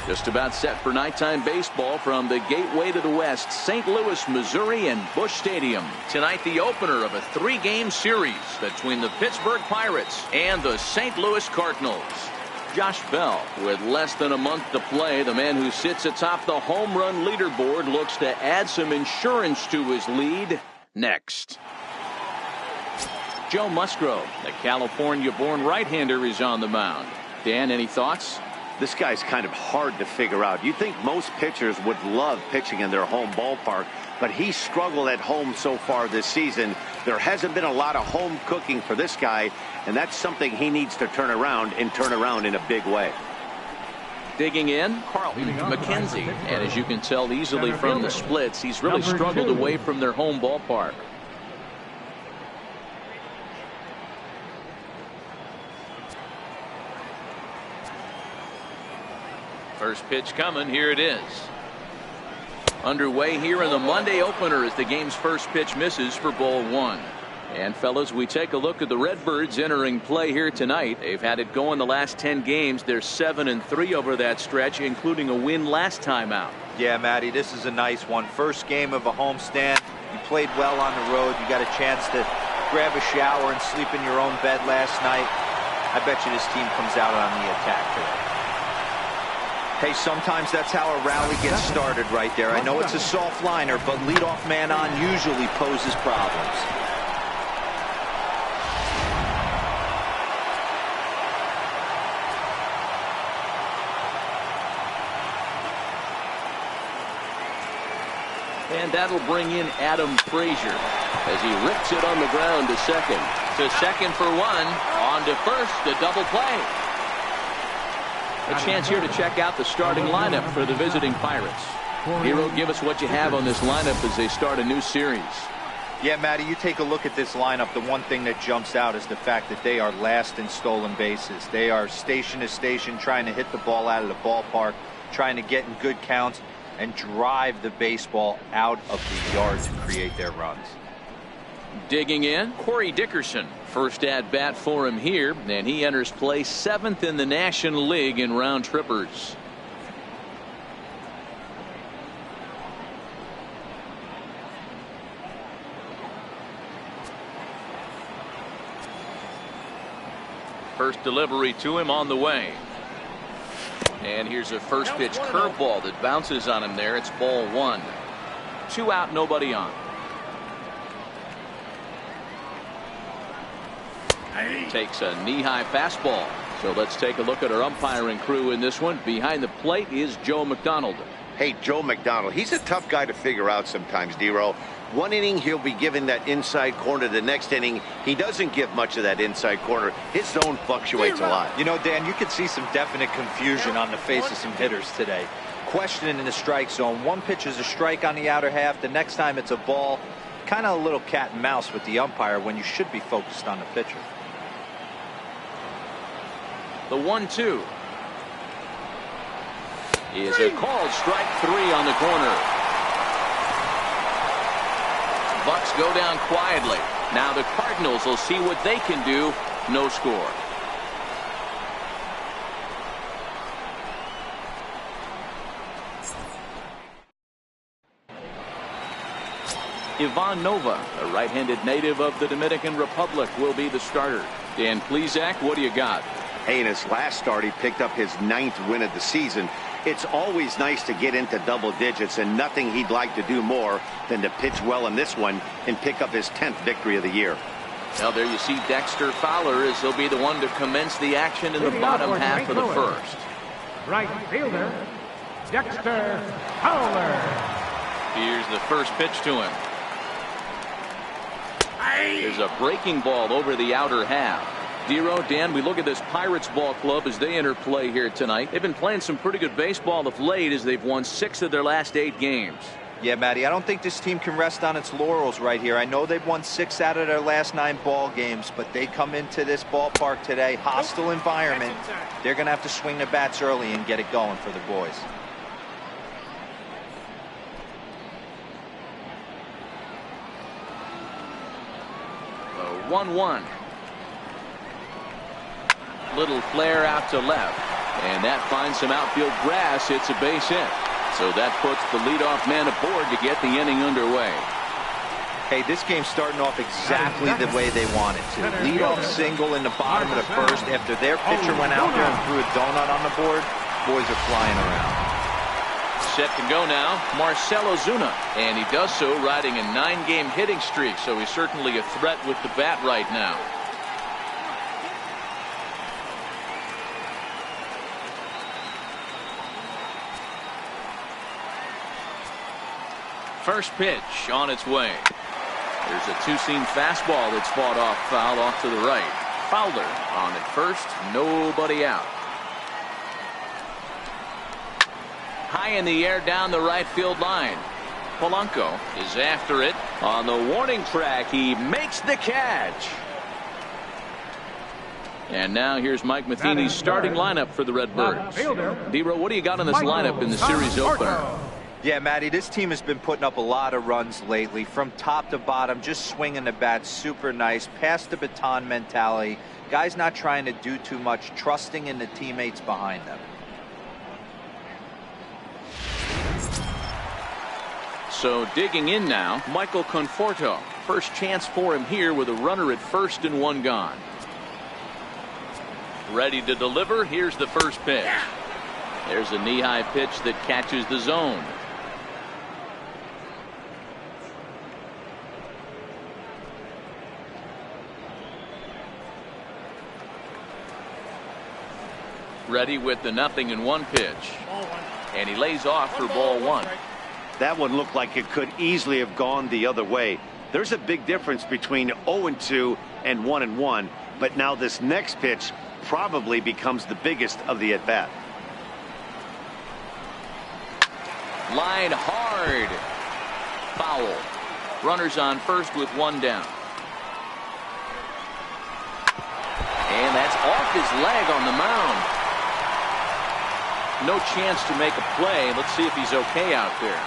Just about set for nighttime baseball from the gateway to the west, St. Louis, Missouri, and Busch Stadium. Tonight, the opener of a 3-game series between the Pittsburgh Pirates and the St. Louis Cardinals. Josh Bell, with less than a month to play, the man who sits atop the home run leaderboard, looks to add some insurance to his lead next. Joe Musgrove, the California-born right-hander, is on the mound. Dan, any thoughts? This guy's kind of hard to figure out. You'd think most pitchers would love pitching in their home ballpark, but he struggled at home so far this season. There hasn't been a lot of home cooking for this guy, and that's something he needs to turn around in a big way. Digging in, Carlton McKenzie. And as you can tell easily from the splits, he's really struggled away from their home ballpark. First pitch coming. Here it is. Underway here in the Monday opener as the game's first pitch misses for ball 1. And fellas, we take a look at the Redbirds entering play here tonight. They've had it going the last 10 games. They're 7-3 over that stretch, including a win last time out. Yeah, Matty, this is a nice one. First game of a homestand. You played well on the road. You got a chance to grab a shower and sleep in your own bed last night. I bet you this team comes out on the attack today. Hey, sometimes that's how a rally gets started right there. I know it's a soft liner, but leadoff man on usually poses problems. And that'll bring in Adam Frazier as he rips it on the ground to second. To second for 1. On to first, a double play. A chance here to check out the starting lineup for the visiting Pirates. Hero, give us what you have on this lineup as they start a new series. Yeah, Matty, you take a look at this lineup. The one thing that jumps out is the fact that they are last in stolen bases. They are station to station trying to hit the ball out of the ballpark, trying to get in good counts and drive the baseball out of the yard to create their runs. Digging in, Corey Dickerson. First at bat for him here, and he enters play 7th in the National League in round trippers. First delivery to him on the way. And here's a first pitch curveball that bounces on him there. It's ball 1. 2 out, nobody on. Takes a knee-high fastball. So let's take a look at our umpiring crew in this one. Behind the plate is Joe McDonald. Hey, Joe McDonald, he's a tough guy to figure out sometimes, D-Row. One inning, he'll be given that inside corner. The next inning, he doesn't give much of that inside corner. His zone fluctuates a lot. You know, Dan, you could see some definite confusion on the face of some hitters today. Questioning in the strike zone. One pitch is a strike on the outer half. The next time it's a ball. Kind of a little cat and mouse with the umpire when you should be focused on the pitcher. The 1-2 is a called strike 3 on the corner. Bucks go down quietly. Now the Cardinals will see what they can do. No score. Ivan Nova, a right-handed native of the Dominican Republic, will be the starter. Dan Plesac, what do you got? Hey, in his last start, he picked up his 9th win of the season. It's always nice to get into double digits, and nothing he'd like to do more than to pitch well in this one and pick up his 10th victory of the year. Now there you see Dexter Fowler as he'll be the one to commence the action in the bottom half of the first. Right fielder, Dexter Fowler. Here's the first pitch to him. There's a breaking ball over the outer half. Dero, Dan, we look at this Pirates ball club as they enter play here tonight. They've been playing some pretty good baseball of late as they've won 6 of their last 8 games. Yeah, Matty, I don't think this team can rest on its laurels right here. I know they've won 6 out of their last 9 ball games, but they come into this ballpark today, hostile environment. They're going to have to swing the bats early and get it going for the boys. 1-1. Little flare out to left. And that finds some outfield grass. It's a base hit. So that puts the leadoff man aboard to get the inning underway. Hey, this game's starting off exactly the way they want it to. Leadoff single in the bottom of the first after their pitcher went out there and threw a donut on the board. Boys are flying around. Set to go now, Marcell Ozuna. And he does so riding a 9-game hitting streak, so he's certainly a threat with the bat right now. First pitch on its way. There's a two-seam fastball that's fought off foul off to the right. Fowler on at first, nobody out. High in the air down the right field line. Polanco is after it. On the warning track, he makes the catch. And now here's Mike Matheny's starting lineup for the Redbirds. D-Row, what do you got on this lineup in the series opener? Yeah, Matty, this team has been putting up a lot of runs lately. From top to bottom, just swinging the bat super nice. Pass the baton mentality. Guys not trying to do too much, trusting in the teammates behind them. So digging in now, Michael Conforto. First chance for him here with a runner at first and one gone. Ready to deliver. Here's the first pitch. There's a knee-high pitch that catches the zone. Ready with the 0-1 pitch. And he lays off for ball one. That one looked like it could easily have gone the other way. There's a big difference between 0-2 and 1-1, but now this next pitch probably becomes the biggest of the at-bat. Line hard. Foul. Runners on first with one down. And that's off his leg on the mound. No chance to make a play. Let's see if he's okay out there.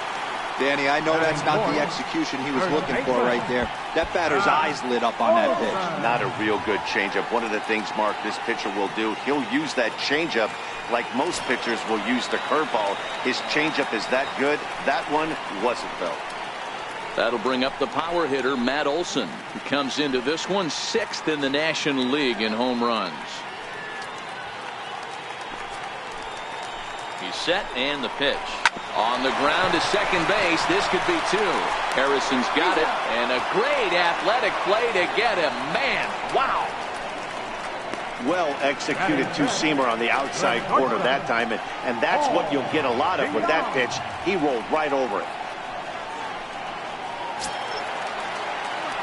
Danny, I know that's not the execution he was looking for right there. That batter's eyes lit up on that pitch. Not a real good changeup. One of the things, Mark, this pitcher will do, he'll use that changeup like most pitchers will use the curveball. His changeup is that good. That one wasn't, though. That'll bring up the power hitter, Matt Olson, who comes into this one 6th in the National League in home runs. He's set and the pitch. On the ground to second base. This could be two. Harrison's got it. And a great athletic play to get him. Man, wow. Well executed two-seamer on the outside corner that time. And that's what you'll get a lot of with that pitch. He rolled right over it.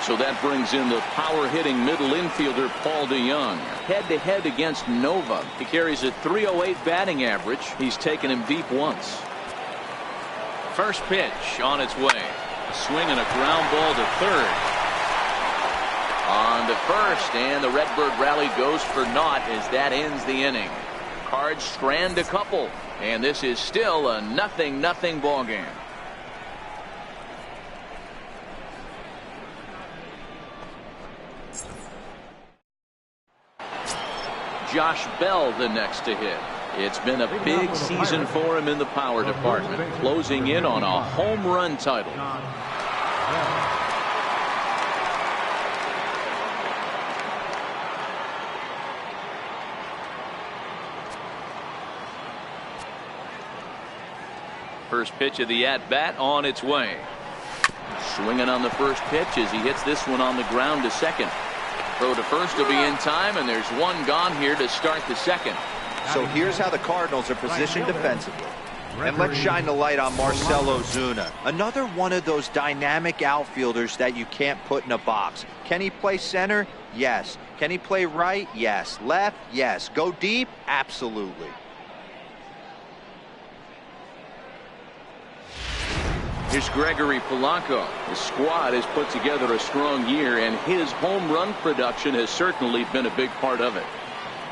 So that brings in the power-hitting middle infielder Paul DeJong. Head-to-head against Nova. He carries a .308 batting average. He's taken him deep once. First pitch on its way. A swing and a ground ball to third. On to first, and the Redbird rally goes for naught as that ends the inning. Cards strand a couple, and this is still a 0-0 ball game. Josh Bell the next to hit. It's been a big season for him in the power department, closing in on a home run title. First pitch of the at-bat on its way. Swinging on the first pitch as he hits this one on the ground to second. Throw to first will be in time, and there's one gone here to start the second. So here's how the Cardinals are positioned defensively. And let's shine the light on Marcell Ozuna. Another one of those dynamic outfielders that you can't put in a box. Can he play center? Yes. Can he play right? Yes. Left? Yes. Go deep? Absolutely. Here's Gregory Polanco. His squad has put together a strong year, and his home run production has certainly been a big part of it.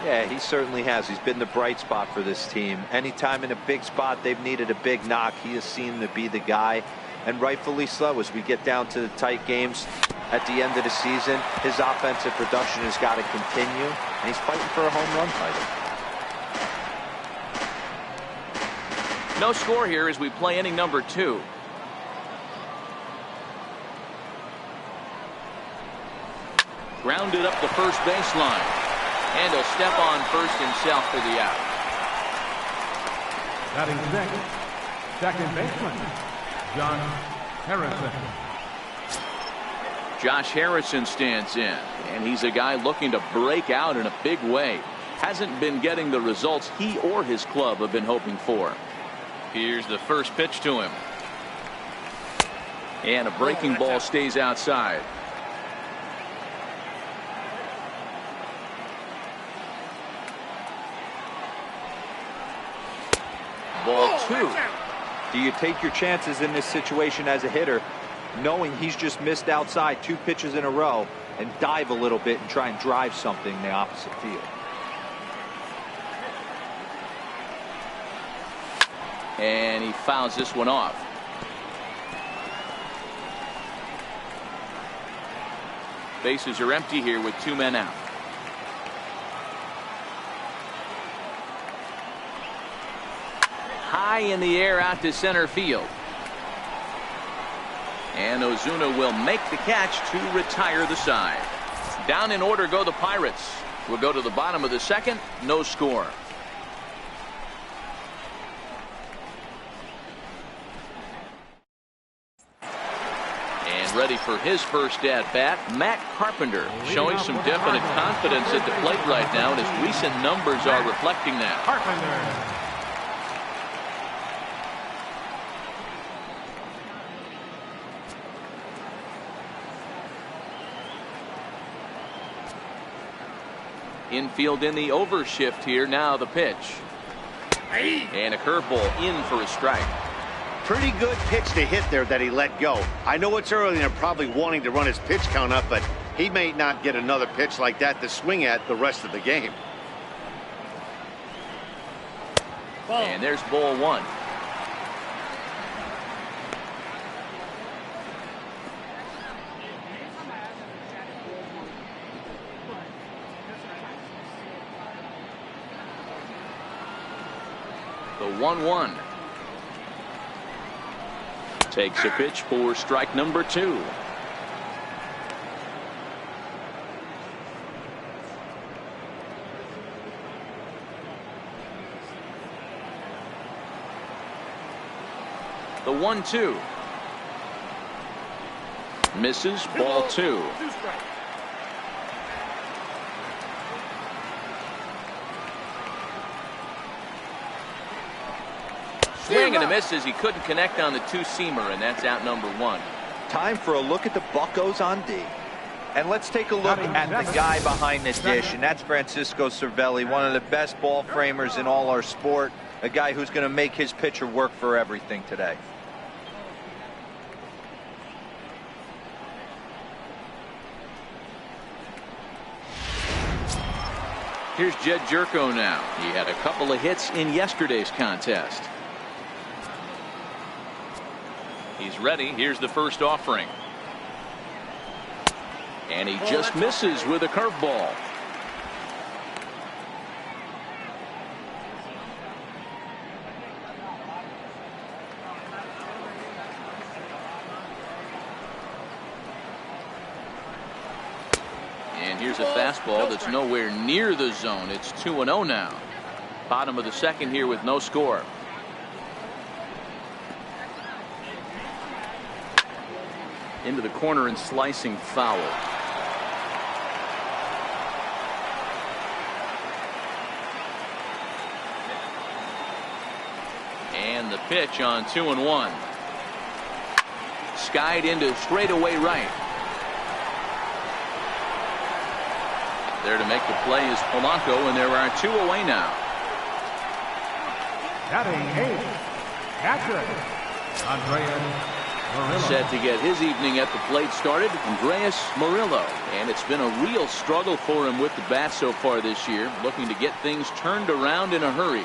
Yeah, he certainly has. He's been the bright spot for this team. Anytime in a big spot they've needed a big knock, he has seemed to be the guy. And rightfully so, as we get down to the tight games at the end of the season, his offensive production has got to continue, and he's fighting for a home run title. No score here as we play inning number 2. Grounded up the first baseline. And he'll step on first himself for the out. Batting sixth, second baseman, John Harrison. Josh Harrison stands in, and he's a guy looking to break out in a big way. Hasn't been getting the results he or his club have been hoping for. Here's the first pitch to him. And a breaking ball stays outside. Ball 2. Do you take your chances in this situation as a hitter, knowing he's just missed outside 2 pitches in a row, and dive a little bit and try and drive something in the opposite field? And he fouls this one off. Bases are empty here with 2 men out. High in the air out to center field. And Ozuna will make the catch to retire the side. Down in order go the Pirates. We'll go to the bottom of the second. No score. And ready for his first at bat, Matt Carpenter, showing some definite confidence at the plate right now, and his recent numbers are reflecting that. Carpenter. Infield in the overshift here. Now the pitch. And a curveball in for a strike. Pretty good pitch to hit there that he let go. I know it's early and they're probably wanting to run his pitch count up, but he may not get another pitch like that to swing at the rest of the game. And there's ball 1. The 1-1. Takes a pitch for strike number 2. The 1-2. Misses, ball 2. Swing and a miss as he couldn't connect on the 2-seamer, and that's out number 1. Time for a look at the Buccos on D. And let's take a look at the guy behind the dish, and that's Francisco Cervelli, one of the best ball framers in all our sport, a guy who's going to make his pitcher work for everything today. Here's Jed Jerko now. He had a couple of hits in yesterday's contest. He's ready. Here's the first offering. And he just misses with a curveball. And here's a fastball that's nowhere near the zone. It's 2-0 now. Bottom of the second here with no score. Into the corner and slicing foul. And the pitch on 2-1. Skied into straightaway right. There to make the play is Polanco, and there are 2 away now. Batting 8th, catcher, Andreas Murillo. Set to get his evening at the plate started, Andreas Murillo. And it's been a real struggle for him with the bat so far this year, looking to get things turned around in a hurry.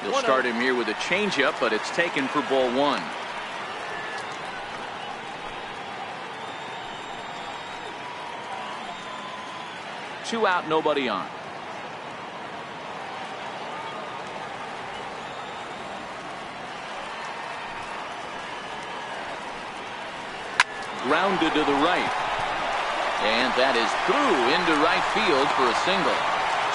They'll start him here with a changeup, but it's taken for ball 1. Two out, nobody on. grounded to the right. And that is through into right field for a single.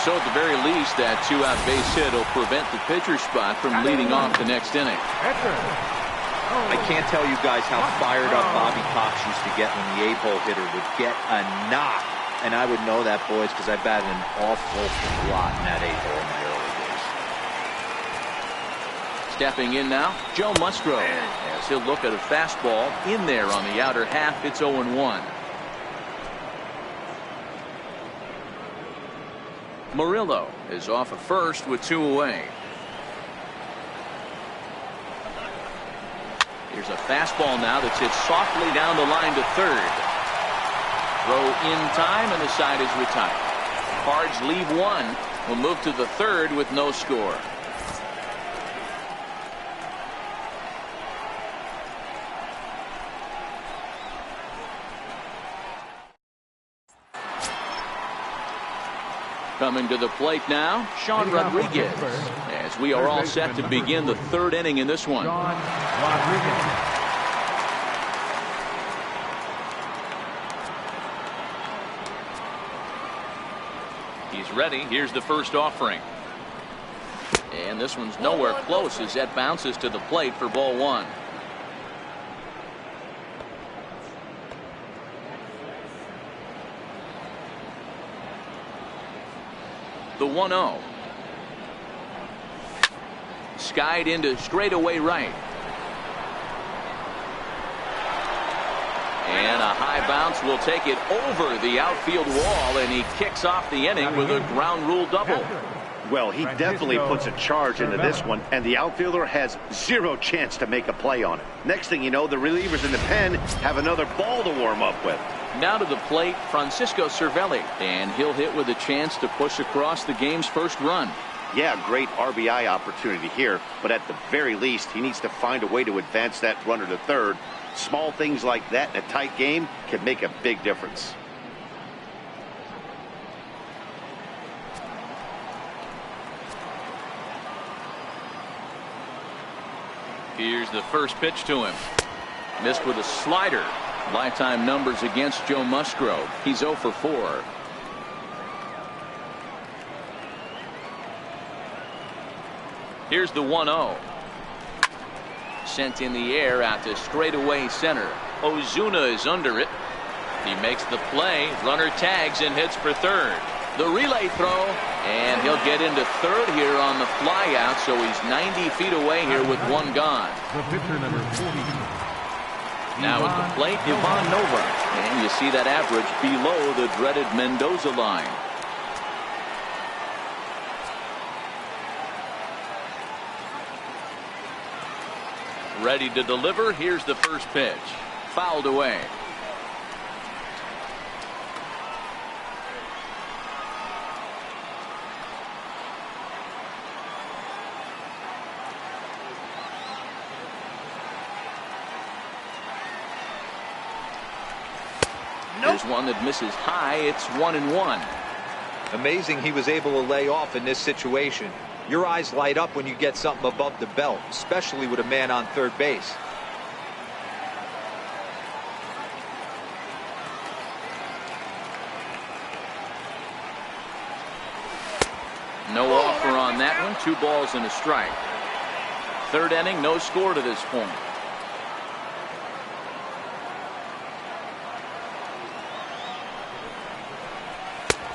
So at the very least, that two-out base hit will prevent the pitcher spot from leading off the next inning. I can't tell you guys how fired up Bobby Cox used to get when the 8-hole hitter would get a knock. And I would know that, boys, because I batted an awful lot in that 8-hole in my early days. Stepping in now, Joe Musgrove, as he'll look at a fastball in there on the outer half. It's 0-1. Murillo is off at first with 2 away. Here's a fastball now that's hit softly down the line to third. Throw in time, and the side is retired. Cards leave one. We'll move to the third with no score. Coming to the plate now, Sean Rodriguez, as we are all set to begin the third inning in this one. He's ready. Here's the first offering. And this one's nowhere close as that bounces to the plate for ball one. The 1-0. Skied into straightaway right. And a high bounce will take it over the outfield wall, and he kicks off the inning with a ground rule double. Well, he definitely puts a charge into this one, and the outfielder has zero chance to make a play on it. Next thing you know, the relievers in the pen have another ball to warm up with. Now to the plate, Francisco Cervelli, and he'll hit with a chance to push across the game's first run. Yeah, great RBI opportunity here, but at the very least, he needs to find a way to advance that runner to third. Small things like that in a tight game can make a big difference. Here's the first pitch to him. Missed with a slider. Lifetime numbers against Joe Musgrove. He's 0 for 4. Here's the 1-0. Sent in the air out to straightaway center. Ozuna is under it. He makes the play. Runner tags and hits for third. The relay throw, and he'll get into third here on the fly out, so he's 90 feet away here with one gone. The pitcher number 40. Now at the plate, Ivan Nova, and you see that average below the dreaded Mendoza line. Ready to deliver. Here's the first pitch. Fouled away. There's one that misses high. It's 1-1. Amazing he was able to lay off in this situation. Your eyes light up when you get something above the belt, especially with a man on third base. No offer on that one. 2 balls and a strike. Third inning, no score to this point.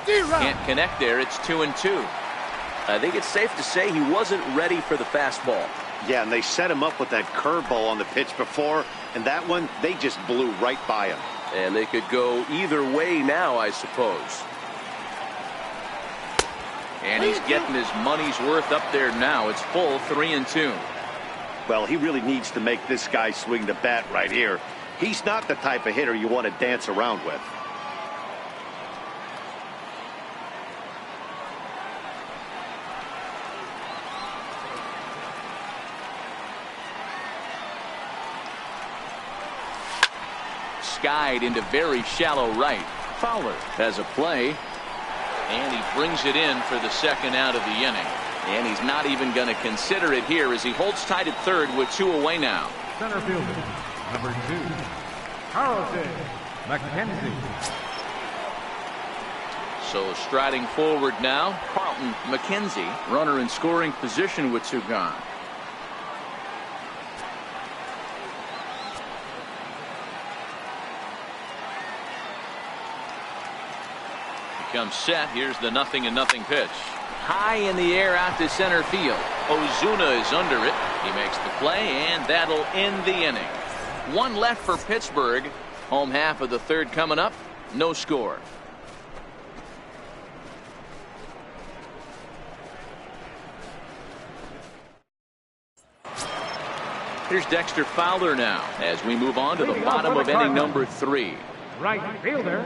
Can't connect there. It's 2-2. I think it's safe to say he wasn't ready for the fastball. Yeah, and they set him up with that curveball on the pitch before, and that one, they just blew right by him. And they could go either way now, I suppose. And he's getting his money's worth up there now. It's full 3-2. Well, he really needs to make this guy swing the bat right here. He's not the type of hitter you want to dance around with. Skied into very shallow right. Fowler has a play, and he brings it in for the second out of the inning. And he's not even going to consider it here as he holds tight at third with 2 away now. Center fielder, number 2. Carlton McKenzie. So striding forward now, Carlton McKenzie, runner in scoring position with two gone. Comes set. Here's the 0-0 pitch. High in the air out to center field. Ozuna is under it. He makes the play, and that'll end the inning. One left for Pittsburgh. Home half of the third coming up. No score. Here's Dexter Fowler now as we move on to the bottom of inning number 3. Right fielder,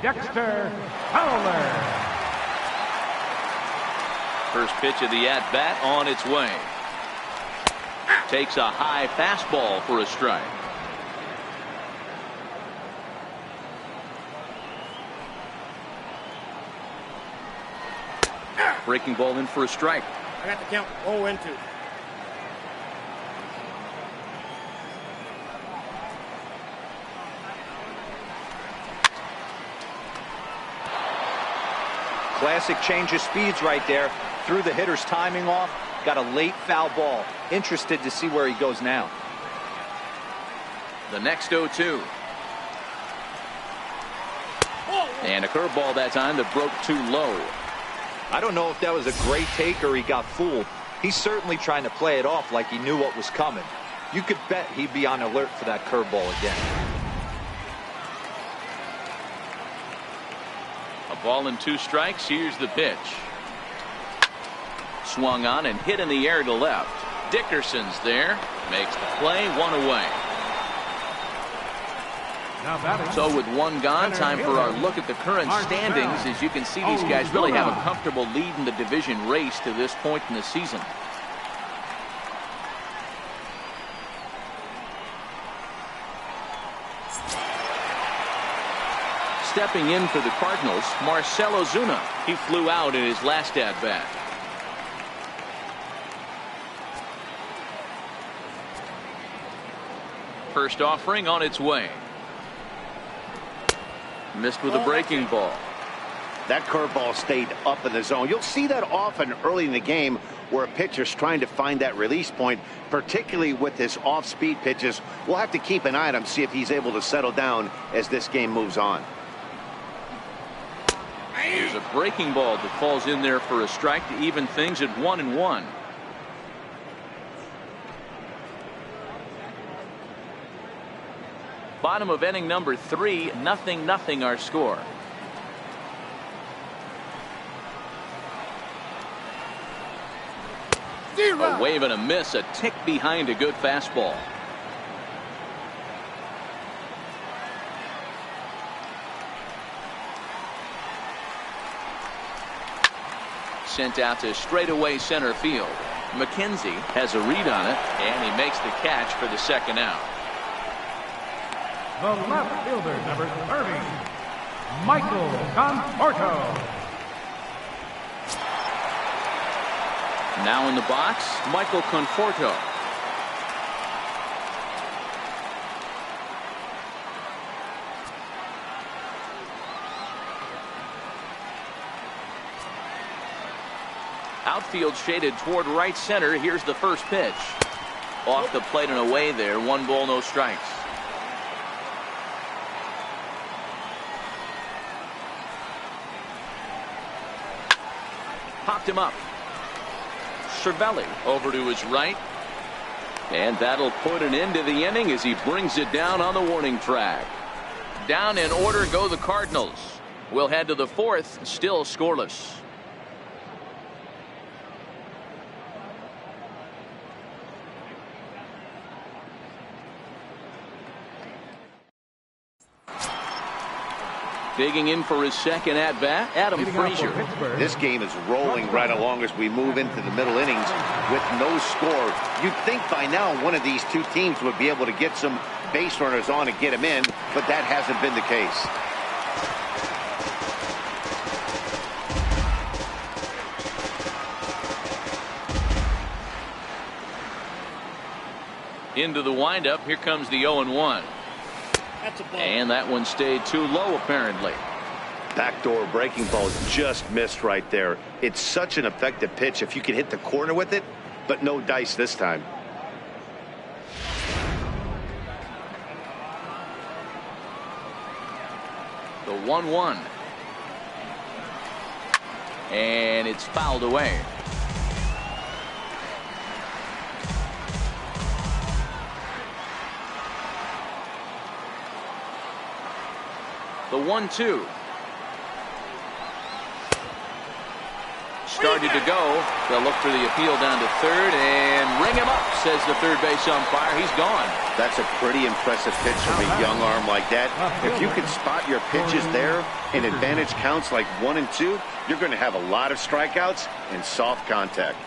Dexter Fowler. First pitch of the at-bat on its way. Takes a high fastball for a strike. Breaking ball in for a strike. I got the count 0-2. Classic change of speeds right there. Threw the hitter's timing off. Got a late foul ball. Interested to see where he goes now. The next 0-2. And a curveball that time that broke too low. I don't know if that was a great take or he got fooled. He's certainly trying to play it off like he knew what was coming. You could bet he'd be on alert for that curveball again. A ball and 2 strikes. Here's the pitch. Swung on and hit in the air to left. Dickerson's there. Makes the play. 1 away. So with 1 gone, time for our look at the current standings. As you can see, these guys really have a comfortable lead in the division race to this point in the season. Stepping in for the Cardinals, Marcell Ozuna. He flew out in his last at-bat. First offering on its way. Missed with a breaking ball. That curveball stayed up in the zone. You'll see that often early in the game where a pitcher's trying to find that release point, particularly with his off-speed pitches. We'll have to keep an eye on him, see if he's able to settle down as this game moves on. There's a breaking ball that falls in there for a strike to even things at 1-1. Bottom of inning number 3, 0-0 our score. A wave and a miss, a tick behind a good fastball. Sent out to straightaway center field. McKenzie has a read on it, and he makes the catch for the second out. The left fielder, number 30, Michael Conforto. Now in the box, Michael Conforto. Outfield shaded toward right center. Here's the first pitch. Off the plate and away there. 1 ball, no strikes. Popped him up. Cervelli over to his right. And that'll put an end to the inning as he brings it down on the warning track. Down in order go the Cardinals. We'll head to the 4th, still scoreless. Digging in for his second at-bat, Adam Frazier. This game is rolling right along as we move into the middle innings with no score. You'd think by now one of these two teams would be able to get some base runners on and get them in, but that hasn't been the case. Into the windup. Here comes the 0-1. And that one stayed too low, apparently. Backdoor breaking ball just missed right there. It's such an effective pitch if you can hit the corner with it, but no dice this time. The 1-1. And it's fouled away. The 1-2. Started to go. They'll look for the appeal down to third and ring him up, says the third base umpire. He's gone. That's a pretty impressive pitch from a young arm like that. If you can spot your pitches there and advantage counts like 1 and 2, you're going to have a lot of strikeouts and soft contact.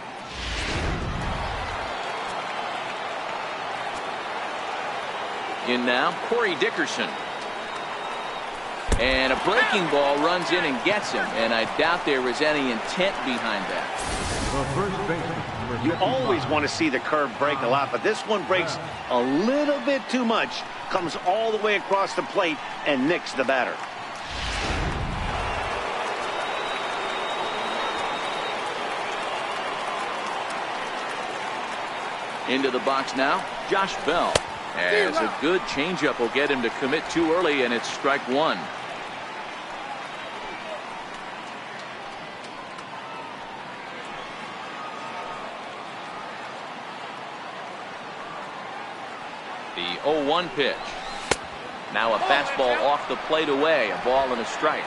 In now, Corey Dickerson. And a breaking ball runs in and gets him, and I doubt there was any intent behind that. You always want to see the curve break a lot, but this one breaks a little bit too much, comes all the way across the plate and nicks the batter. Into the box now, Josh Bell. As a good changeup will get him to commit too early, and it's strike one. The 0-1 pitch. Now a fastball off the plate away. A ball and a strike.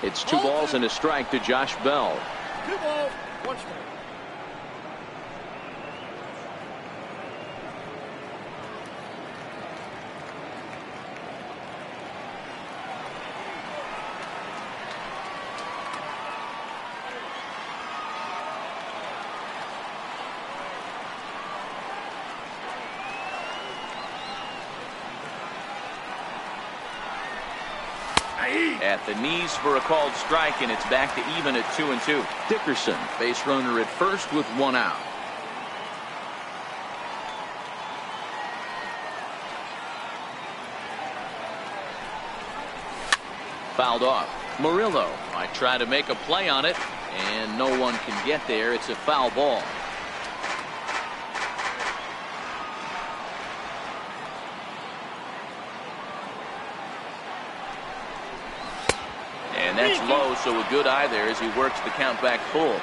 It's 2 balls and a strike to Josh Bell. 2 balls, 1 strike. At the knees for a called strike, and it's back to even at 2-2. Dickerson, base runner at first with 1 out. Fouled off. Murillo might try to make a play on it, and no one can get there. It's a foul ball. And that's low, so a good eye there as he works the count back full.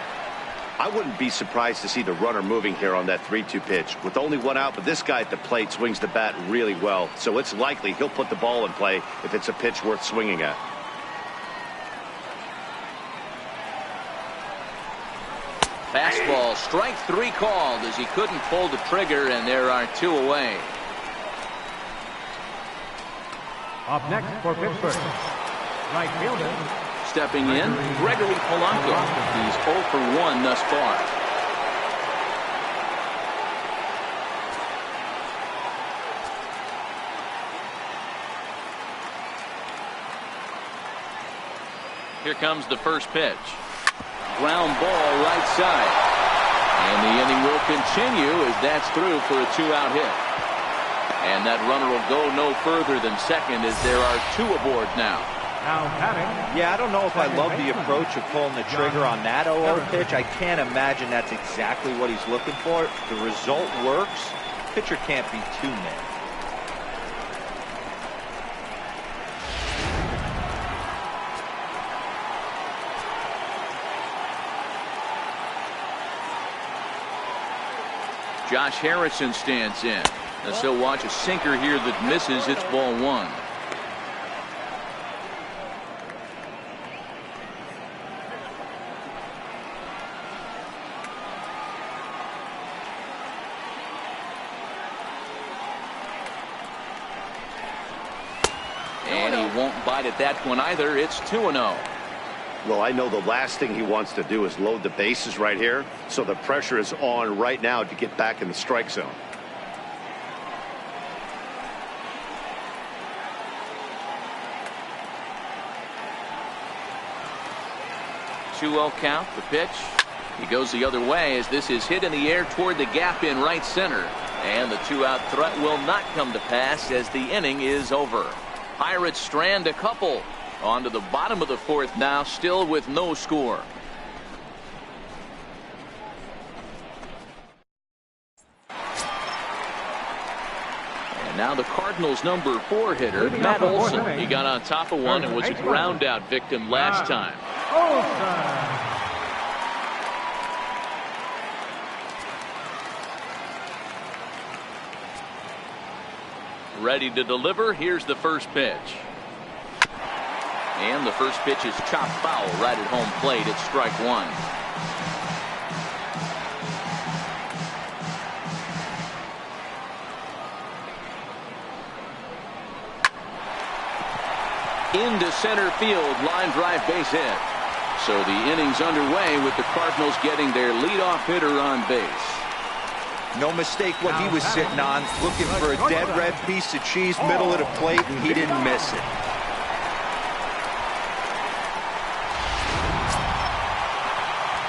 I wouldn't be surprised to see the runner moving here on that 3-2 pitch. With only 1 out, but this guy at the plate swings the bat really well, so it's likely he'll put the ball in play if it's a pitch worth swinging at. Fastball, strike 3 called as he couldn't pull the trigger, and there are 2 away. Up next for Pittsburgh, right fielder. Stepping in, Gregory Polanco. He's 0 for 1 thus far. Here comes the first pitch. Ground ball right side. And the inning will continue as that's through for a 2-out hit. And that runner will go no further than second as there are 2 aboard now. Yeah, I don't know if I love the approach of pulling the trigger on that 0-0 pitch. I can't imagine that's exactly what he's looking for. The result works. Pitcher can't be too mad. Josh Harrison stands in. As he'll watch a sinker here that misses. It's ball 1. And he won't bite at that one either. It's 2-0. Well, I know the last thing he wants to do is load the bases right here, so the pressure is on right now to get back in the strike zone. Two 2-0 count. The pitch. He goes the other way as this is hit in the air toward the gap in right center. And the 2-out threat will not come to pass as the inning is over. Pirates strand a couple. On to the bottom of the 4th now, still with no score. And now the Cardinals' number 4 hitter, Matt Olson. He got on top of one and was a ground out victim last time. Ready to deliver. Here's the first pitch. And the first pitch is chopped foul right at home plate. It's strike 1. Into center field, line drive, base hit. So the inning's underway with the Cardinals getting their leadoff hitter on base. No mistake what he was sitting on, looking for a dead red piece of cheese middle of the plate, and he didn't miss it.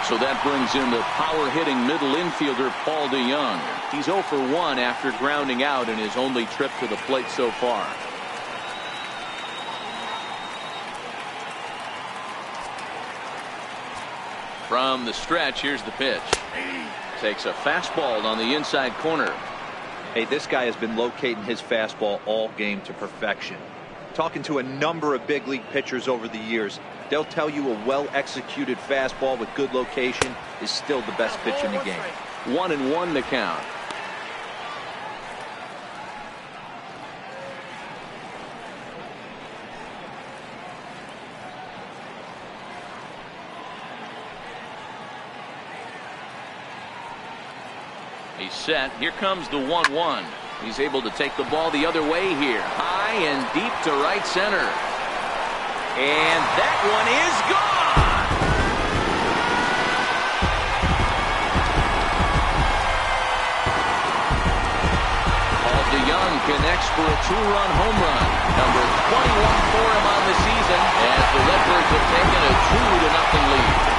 So that brings in the power-hitting middle infielder Paul DeYoung. He's 0 for 1 after grounding out in his only trip to the plate so far. From the stretch, here's the pitch. Takes a fastball on the inside corner. Hey, this guy has been locating his fastball all game to perfection. Talking to a number of big league pitchers over the years, they'll tell you a well-executed fastball with good location is still the best pitch in the game. 1-1 the count. He's set. Here comes the 1-1. He's able to take the ball the other way here. High and deep to right center. And that one is gone. Paul DeYoung connects for a 2-run home run. Number 21 for him on the season as the Redbirds have taken a 2-0 lead.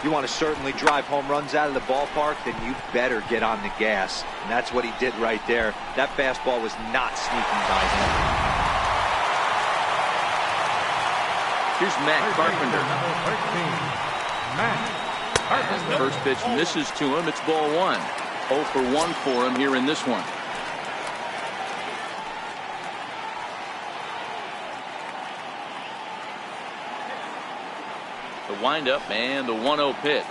You want to certainly drive home runs out of the ballpark, then you better get on the gas. And that's what he did right there. That fastball was not sneaking by him. Here's Matt Carpenter. Matt The first pitch misses to him. It's ball 1. 0 for 1 for him here in this one. The windup and the 1-0 pitch.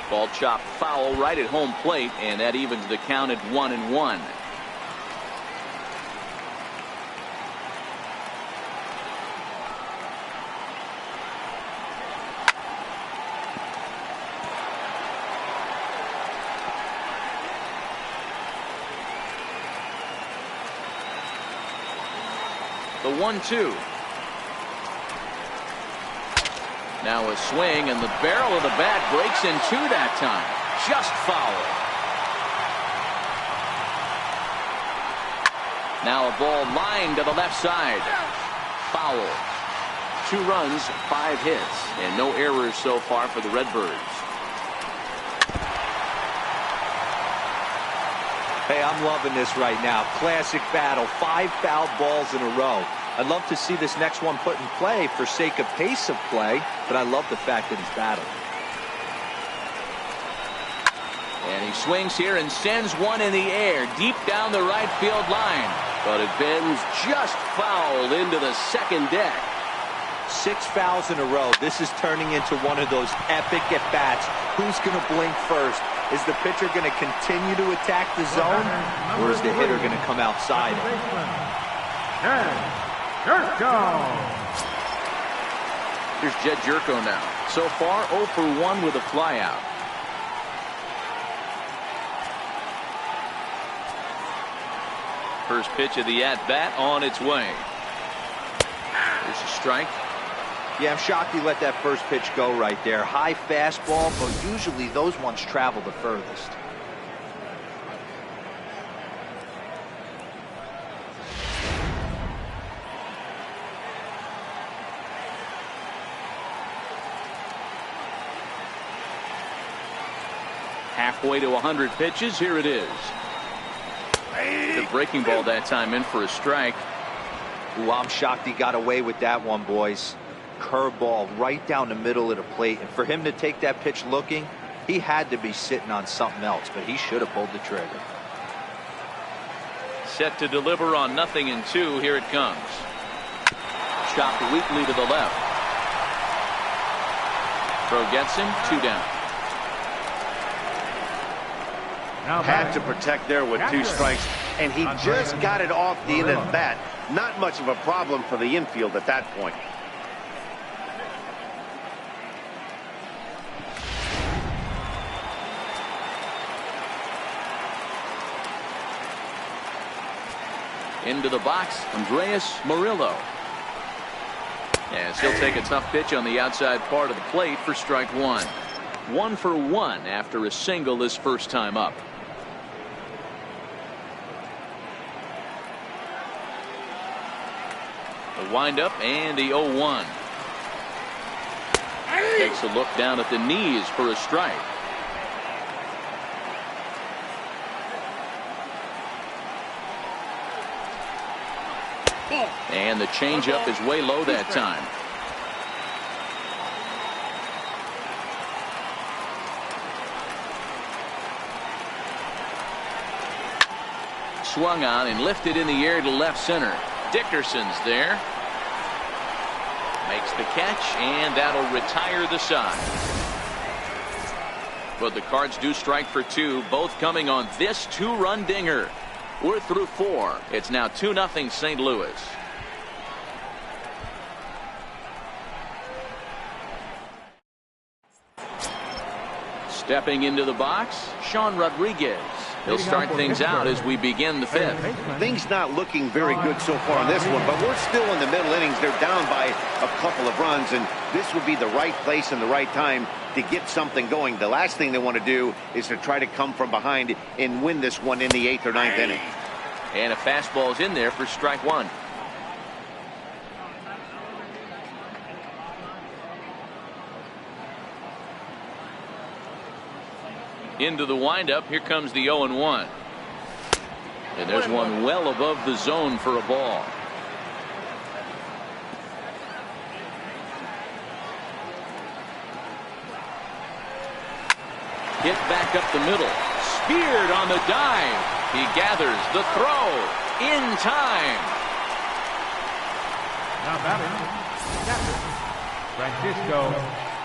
Ball chopped foul right at home plate, and that evens the count at 1-1. The 1-2. Now a swing, and the barrel of the bat breaks in two that time. Just foul. Now a ball lined to the left side. Foul. 2 runs, 5 hits, and no errors so far for the Redbirds. Hey, I'm loving this right now. Classic battle. 5 foul balls in a row. I'd love to see this next one put in play for sake of pace of play, but I love the fact that he's battling. And he swings here and sends one in the air deep down the right field line. But it bends just foul into the second deck. 6 fouls in a row. This is turning into one of those epic at-bats. Who's going to blink first? Is the pitcher going to continue to attack the zone, or is the hitter going to come outside? Here's Jed Jerko now. So far 0 for 1 with a flyout. First pitch of the at-bat on its way. There's a strike. Yeah, I'm shocked he let that first pitch go right there. High fastball, but usually those ones travel the furthest. Halfway to 100 pitches. Here it is. The breaking ball that time in for a strike. Ooh, I'm shocked he got away with that one, boys. Curveball right down the middle of the plate. And for him to take that pitch looking, he had to be sitting on something else, but he should have pulled the trigger. Set to deliver on 0-2. Here it comes. Chopped weakly to the left. Throw gets him. 2 down. Had to protect there with 2 strikes, and he just got it off the end of the bat. Not much of a problem for the infield at that point. Into the box, Andreas Murillo. As he'll take a tough pitch on the outside part of the plate for strike 1. 1 for 1 after a single his first time up. The windup and the 0-1. Takes a look down at the knees for a strike. And the changeup is way low that time. Swung on and lifted in the air to left center. Dickerson's there. Makes the catch, and that'll retire the side. But the Cards do strike for 2, both coming on this 2-run dinger. We're through 4. It's now 2-0 St. Louis. Stepping into the box, Sean Rodriguez. He'll start things out as we begin the 5th. Things not looking very good so far in this one, but we're still in the middle innings. They're down by a couple of runs, and this would be the right place and the right time to get something going. The last thing they want to do is to try to come from behind and win this one in the 8th or 9th inning. And a fastball's in there for strike 1. Into the windup. Here comes the 0-1. And there's one well above the zone for a ball. Hit back up the middle. Speared on the dive. He gathers the throw in time. Now batting, captain Francisco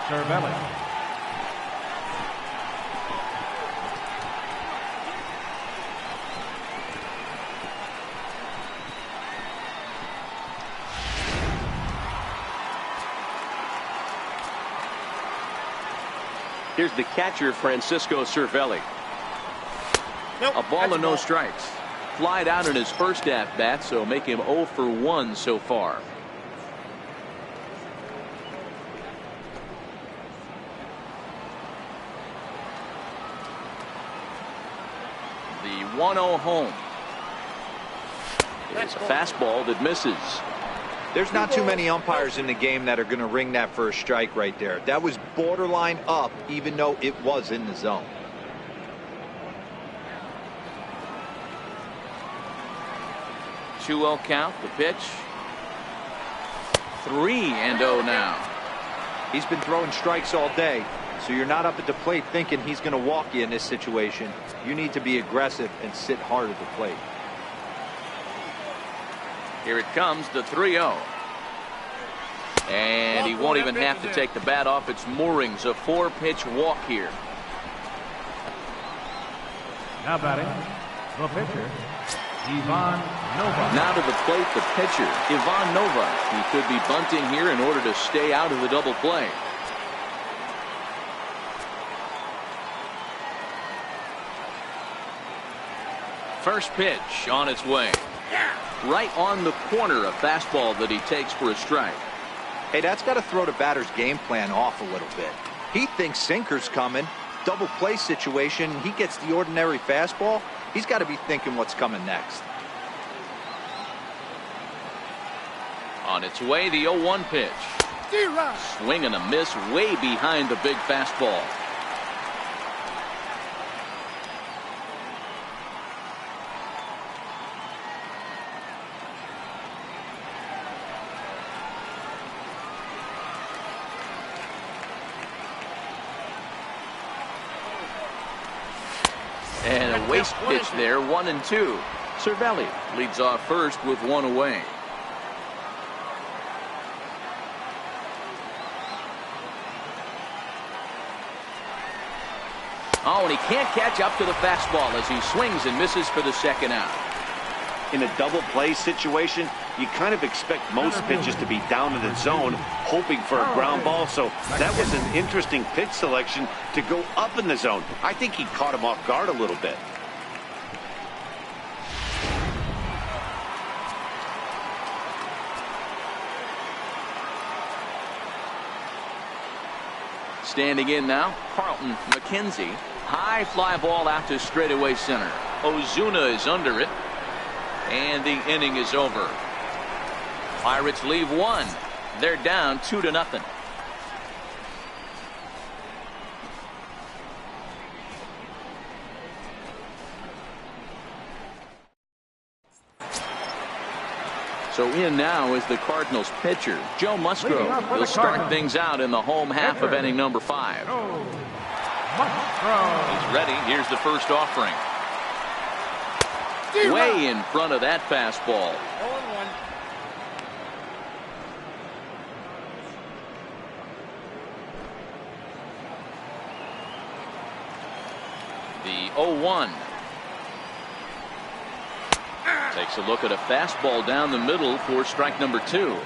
Cervelli. Here's the catcher, Francisco Cervelli. A ball and no strikes. Flied out in his first at-bat, so make him 0 for 1 so far. The 1-0 home. It's a fastball that misses. There's not too many umpires in the game that are going to ring that first strike right there. That was borderline up, even though it was in the zone. Two-0 count. The pitch. 3-0 now. He's been throwing strikes all day, so you're not up at the plate thinking he's going to walk you in this situation. You need to be aggressive and sit hard at the plate. Here it comes, the 3-0. And he won't even have to take the bat off its moorings. A 4-pitch walk here. Now batting, the pitcher, Ivan Nova. Now to the plate, the pitcher, Ivan Nova. He could be bunting here in order to stay out of the double play. First pitch on its way. Right on the corner, a fastball that he takes for a strike. Hey, that's got to throw the batter's game plan off a little bit. He thinks sinker's coming. Double play situation. He gets the ordinary fastball. He's got to be thinking what's coming next. On its way, the 0-1 pitch. Swing and a miss way behind the big fastball. And a waste pitch there, 1-2. Cervelli leads off first with one away. Oh, and he can't catch up to the fastball as he swings and misses for the second out. In a double play situation, you kind of expect most pitches to be down in the zone, hoping for a ground ball. So that was an interesting pitch selection to go up in the zone. I think he caught him off guard a little bit. Standing in now, Carlton McKenzie. High fly ball out to straightaway center. Ozuna is under it. And the inning is over. Pirates leave one. They're down 2-0. So in now is the Cardinals pitcher, Joe Musgrove. Will start things out in the home half of inning number 5. He's ready. Here's the first offering. Way in front of that fastball. 0-1. The 0-1. Takes a look at a fastball down the middle for strike number 2.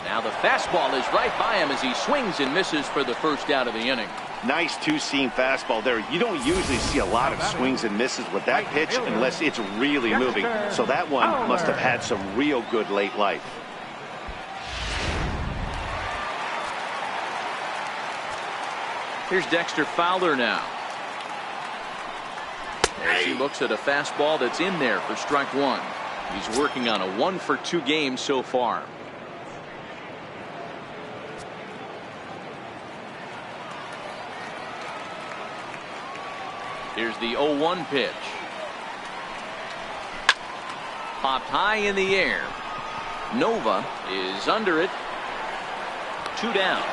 Now the fastball is right by him as he swings and misses for the first out of the inning. Nice two-seam fastball there. You don't usually see a lot of swings and misses with that pitch unless it's really moving. So that one must have had some real good late life. Here's Dexter Fowler now. As he looks at a fastball that's in there for strike 1. He's working on a 1-for-2 game so far. Here's the 0-1 pitch. Popped high in the air. Nova is under it. 2 down.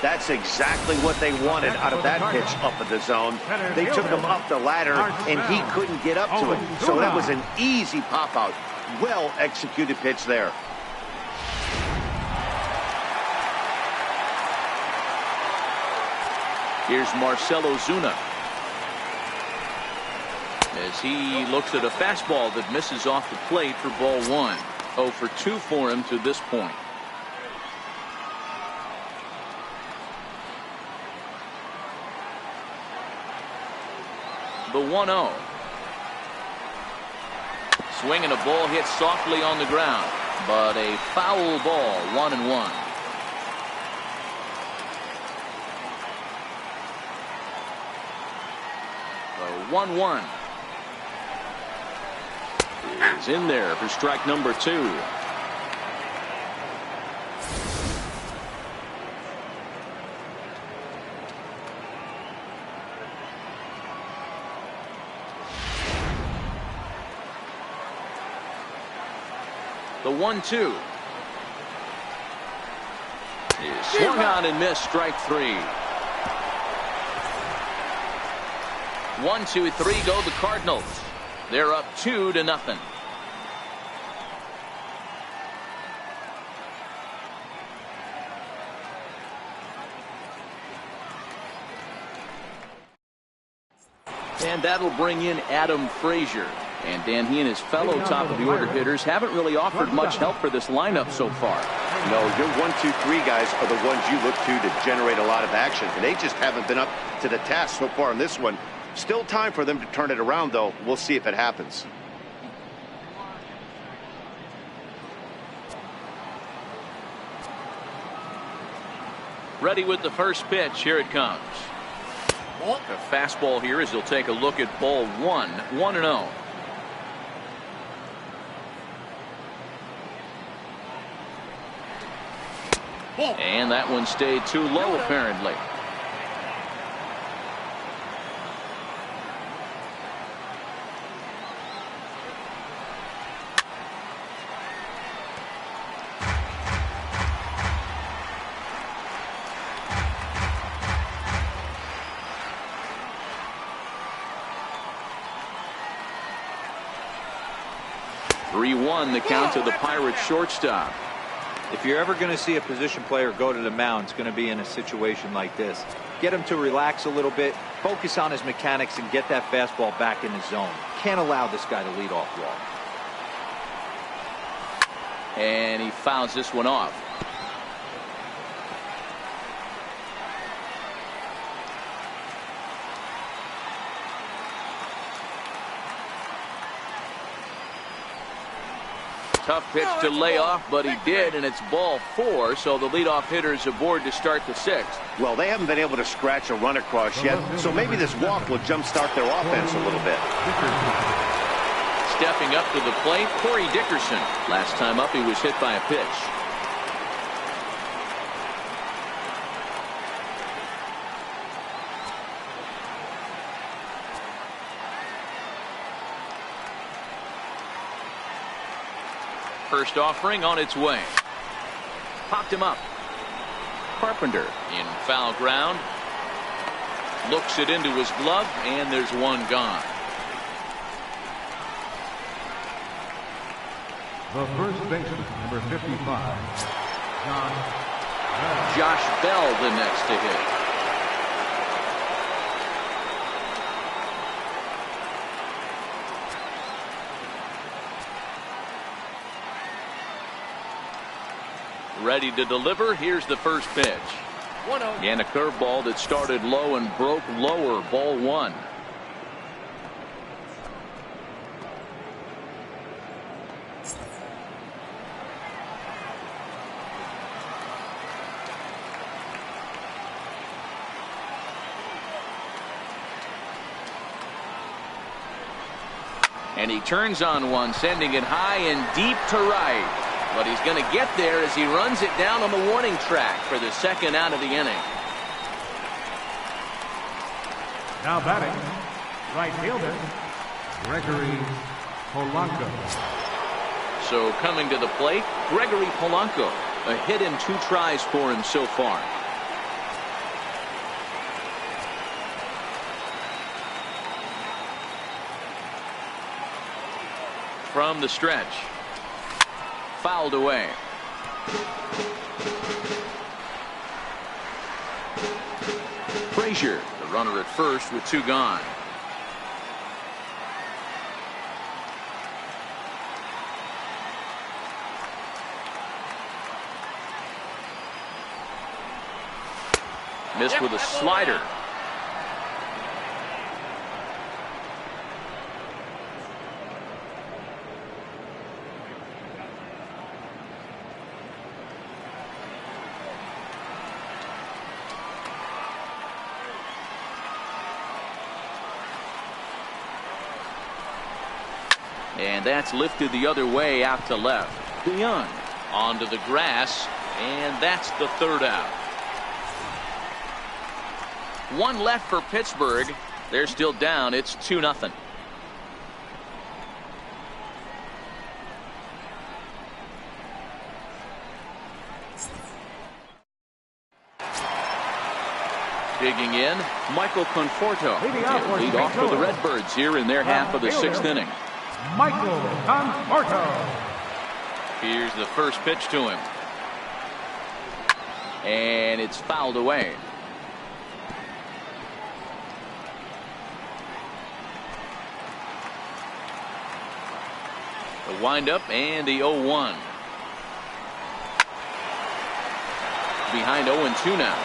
That's exactly what they wanted out of that pitch up in the zone. They took him up the ladder, and he couldn't get up to it. So that was an easy pop-out. Well-executed pitch there. Here's Marcell Ozuna. As he looks at a fastball that misses off the plate for ball 1. 0-for-2 for him to this point. The 1-0. Swing and a ball hit softly on the ground, but a foul ball. 1-1. The 1-1 is in there for strike number 2. The 1-2 is swung on and missed. Strike 3. 1, 2, 3 go the Cardinals. They're up 2-0. And that'll bring in Adam Frazier. And Dan, he and his fellow top of the order hitters haven't really offered much help for this lineup so far. No, your 1, 2, 3 guys are the ones you look to generate a lot of action. And they just haven't been up to the task so far in this one. Still time for them to turn it around, though. We'll see if it happens. Ready with the first pitch. Here it comes. A fastball here as he'll take a look at ball 1, 1-0. And that one stayed too low, apparently. The count to the Pirates shortstop. If you're ever going to see a position player go to the mound, it's going to be in a situation like this. Get him to relax a little bit, focus on his mechanics, and get that fastball back in the zone. Can't allow this guy to lead off walk. And he fouls this one off. Tough pitch to lay off, but he did, and it's ball 4, so the leadoff hitter is aboard to start the 6th. Well, they haven't been able to scratch a run across yet, so maybe this walk will jumpstart their offense a little bit. Stepping up to the plate, Corey Dickerson. Last time up, he was hit by a pitch. First offering on its way. Popped him up. Carpenter in foul ground. Looks it into his glove, and there's one gone. The first baseman, number 55, Josh Bell, the next to hit. Ready to deliver. Here's the first pitch. 1-0. And a curveball that started low and broke lower. Ball 1. And he turns on one, sending it high and deep to right. But he's going to get there as he runs it down on the warning track for the second out of the inning. now batting, right fielder, Gregory Polanco. So coming to the plate, Gregory Polanco. A hit in 2 tries for him so far. From the stretch. Fouled away. Frazier, the runner at first with 2 gone. Missed with a slider. And that's lifted the other way out to left. DeYoung onto the grass, and that's the 3rd out. 1 left for Pittsburgh. They're still down. It's 2-0. Digging in, Michael Conforto. Lead off for the Redbirds here in their half of the 6th inning. Michael Conforto. Here's the first pitch to him. And it's fouled away. The windup and the 0-1. behind 0-2 now.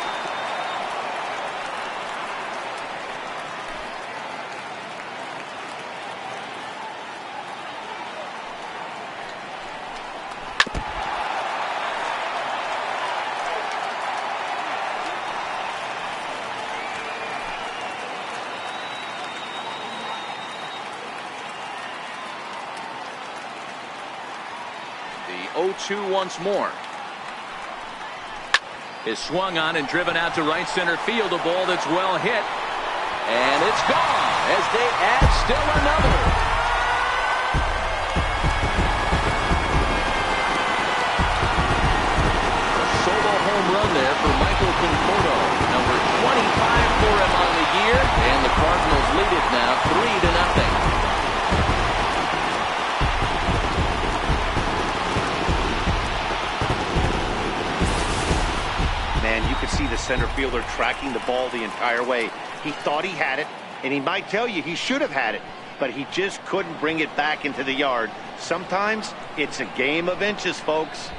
The 0-2 once more. Is swung on and driven out to right center field. A ball that's well hit. And it's gone as they add still another. A solo home run there for Michael Conforto. Number 25 for him on the year. And the Cardinals lead it now 3-0. And you could see the center fielder tracking the ball the entire way. He thought he had it, and he might tell you he should have had it, but he just couldn't bring it back into the yard. Sometimes it's a game of inches, folks.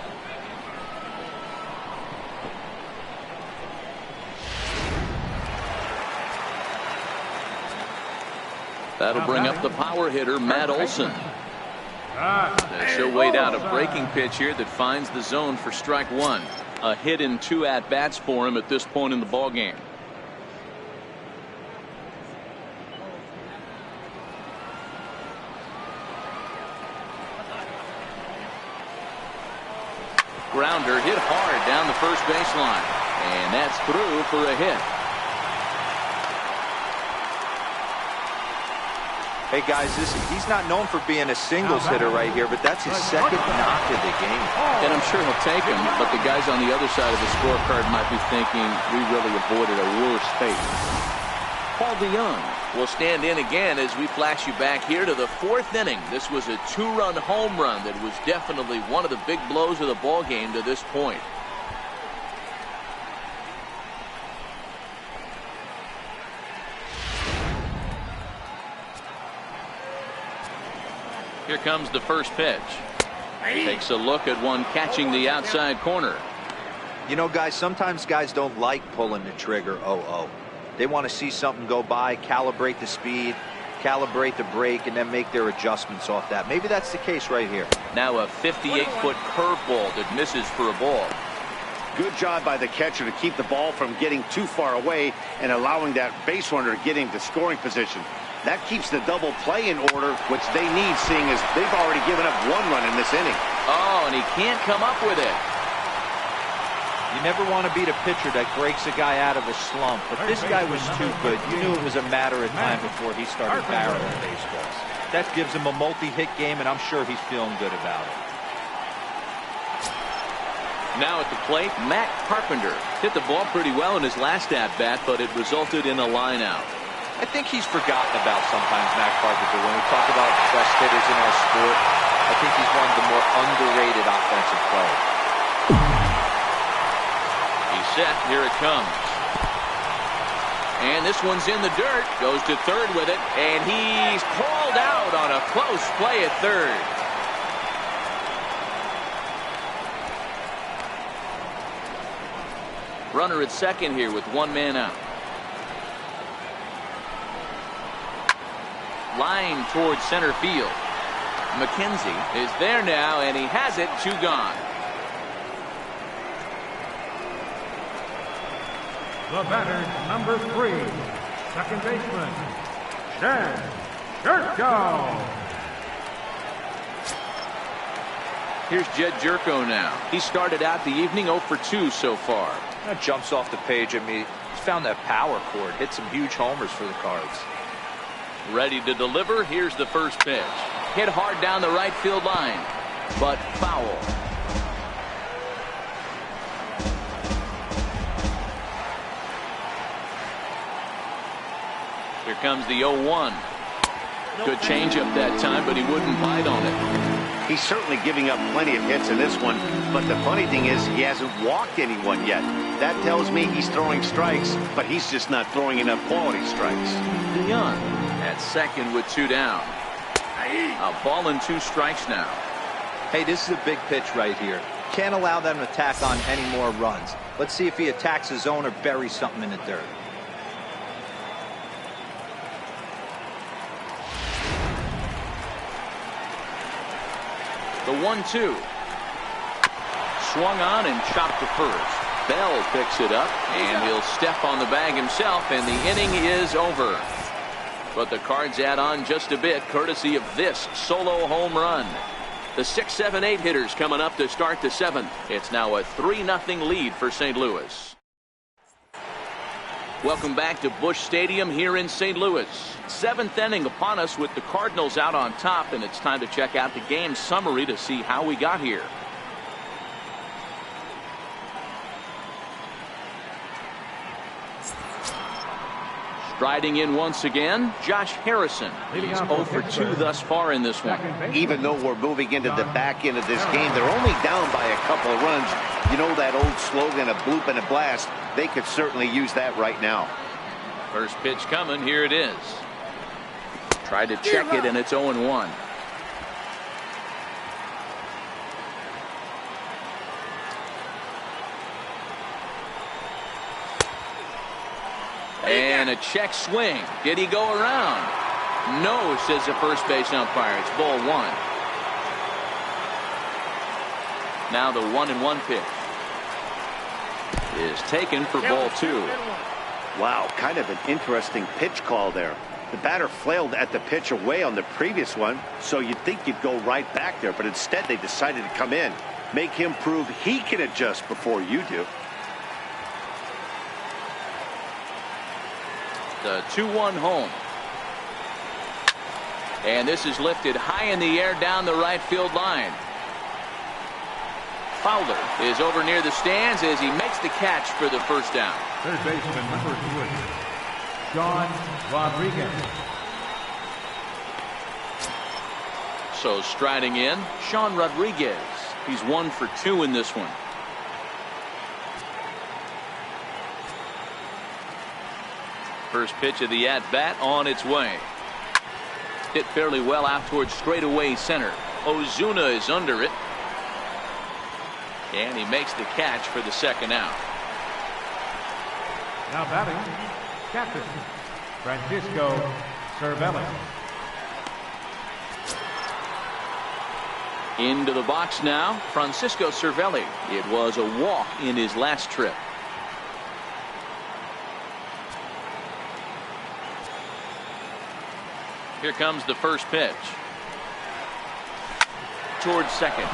That'll bring up the power hitter, Matt Olson. She'll wait out a breaking pitch here that finds the zone for strike one. A hit in 2 at-bats for him at this point in the ball game. Grounder hit hard down the first baseline, and that's through for a hit. Hey guys, he's not known for being a singles hitter right here, but that's his second knock of the game. And I'm sure he'll take him, but the guys on the other side of the scorecard might be thinking we really avoided a worse fate. Paul DeYoung will stand in again as we flash you back here to the 4th inning. This was a 2-run home run that was definitely one of the big blows of the ball game to this point. Here comes the first pitch. Takes a look at one catching the outside corner. You know, guys, sometimes guys don't like pulling the trigger 0-0. They want to see something go by, calibrate the speed, calibrate the brake, and then make their adjustments off that. Maybe that's the case right here. Now a 58-foot curveball that misses for a ball. Good job by the catcher to keep the ball from getting too far away and allowing that base runner to get into scoring position. That keeps the double play in order, which they need, seeing as they've already given up 1 run in this inning. Oh, and he can't come up with it. You never want to beat a pitcher that breaks a guy out of a slump, but this guy was too good. You knew it was a matter of time before he started barreling baseballs. That gives him a multi-hit game, and I'm sure he's feeling good about it. Now at the plate, Matt Carpenter hit the ball pretty well in his last at-bat, but it resulted in a line out. I think he's forgotten about sometimes, Matt Carpenter. When we talk about best hitters in our sport, I think he's one of the more underrated offensive players. He's set. Here it comes. And this one's in the dirt. Goes to third with it. And he's called out on a close play at third. Runner at second here with 1 man out. Line towards center field. McKenzie is there now, and he has it. 2 gone. The batter, number 3, second baseman, Shan Jerko. Here's Jed Jerko now. He started out the evening 0 for 2 so far. That jumps off the page at me. He's found that power chord. Hit some huge homers for the Cards. Ready to deliver. Here's the first pitch. Hit hard down the right field line, but foul. Here comes the 0-1. Good changeup that time, but he wouldn't bite on it. He's certainly giving up plenty of hits in this one, but the funny thing is he hasn't walked anyone yet. That tells me he's throwing strikes, but he's just not throwing enough quality strikes. DeYoung at second with 2 down. A ball and 2 strikes now. Hey, this is a big pitch right here. Can't allow them to tack on any more runs. Let's see if he attacks his zone or buries something in the dirt. The 1-2. Swung on and chopped to first. Bell picks it up, and he'll step on the bag himself, and the inning is over. But the Cards add on just a bit, courtesy of this solo home run. The 6, 7, 8 hitters coming up to start the 7th. It's now a 3-0 lead for St. Louis. Welcome back to Busch Stadium here in St. Louis. 7th inning upon us with the Cardinals out on top, and it's time to check out the game summary to see how we got here. Striding in once again, Josh Harrison. He's 0 for 2 thus far in this one. Even though we're moving into the back end of this game, they're only down by a couple of runs. You know that old slogan, a bloop and a blast. They could certainly use that right now. First pitch coming. Here it is. Tried to check it, and it's 0-1. And a check swing. Did he go around? No, says the first base umpire. It's ball 1. Now the 1-1 pitch is taken for ball 2. Wow, kind of an interesting pitch call there. The batter flailed at the pitch away on the previous one, so you'd think you'd go right back there, but instead they decided to come in. Make him prove he can adjust before you do. The 2-1 home. And this is lifted high in the air down the right field line. Fowler is over near the stands as he makes the catch for the first down. Third baseman number 3, Sean Rodriguez. So striding in, Sean Rodriguez. He's 1 for 2 in this one. First pitch of the at-bat on its way. Hit fairly well out towards straightaway center. Ozuna is under it. And he makes the catch for the second out. Now batting, captain Francisco Cervelli. Into the box now, Francisco Cervelli. It was a walk in his last trip. Here comes the first pitch. Towards second.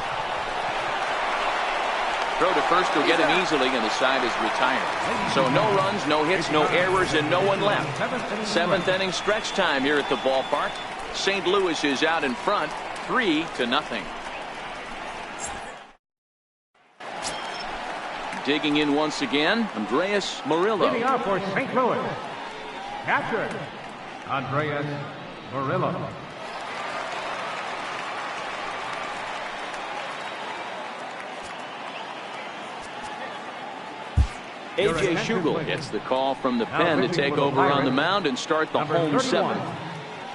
Throw to first will get him easily, and the side is retired. So no runs, no hits, no errors, and no one left. 7th inning stretch time here at the ballpark. St. Louis is out in front, 3-0. Digging in once again, Andreas Murillo. Leading off for St. Louis, catcher Andreas Murillo. A.J. Schugel gets the call from the pen to take over on the mound and start the home 7th.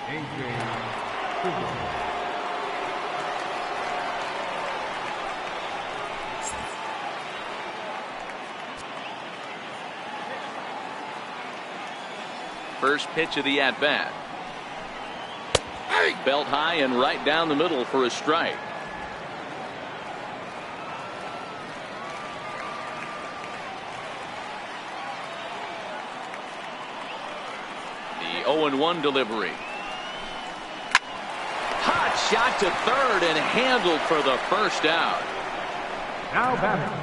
A.J. Schugel. First pitch of the at-bat. Belt high and right down the middle for a strike. The 0-1 delivery. Hot shot to third and handled for the first out. Now batting,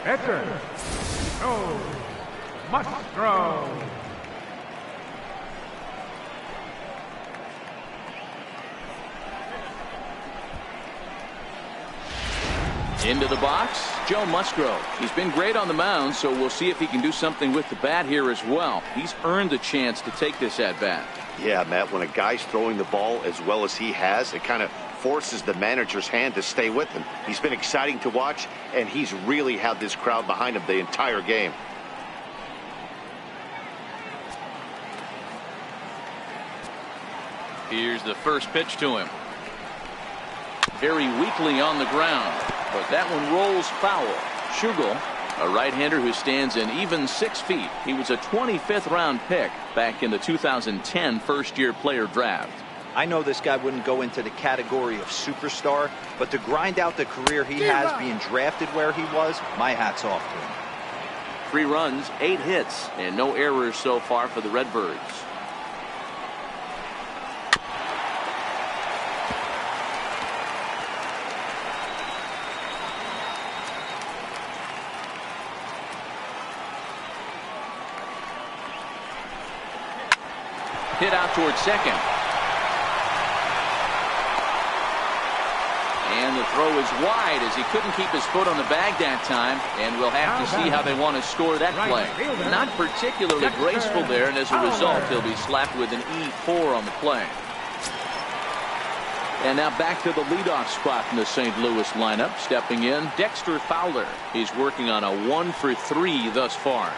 pitcher Joe Musgrove. Into the box, Joe Musgrove. He's been great on the mound, so we'll see if he can do something with the bat here as well. He's earned a chance to take this at-bat. Yeah, Matt, when a guy's throwing the ball as well as he has, it kind of forces the manager's hand to stay with him. He's been exciting to watch, and he's really had this crowd behind him the entire game. Here's the first pitch to him. Very weakly on the ground. but that one rolls foul. Schugel, a right-hander who stands an even 6 feet. He was a 25th round pick back in the 2010 first-year player draft. I know this guy wouldn't go into the category of superstar, but to grind out the career he has being drafted where he was, my hat's off to him. 3 runs, 8 hits, and no errors so far for the Redbirds. Hit out towards second. And the throw is wide as he couldn't keep his foot on the bag that time. And we'll have to see how they want to score that play. Not particularly graceful there, and as a result, he'll be slapped with an E4 on the play. And now back to the leadoff spot in the St. Louis lineup. Stepping in, Dexter Fowler. He's working on a 1 for 3 thus far.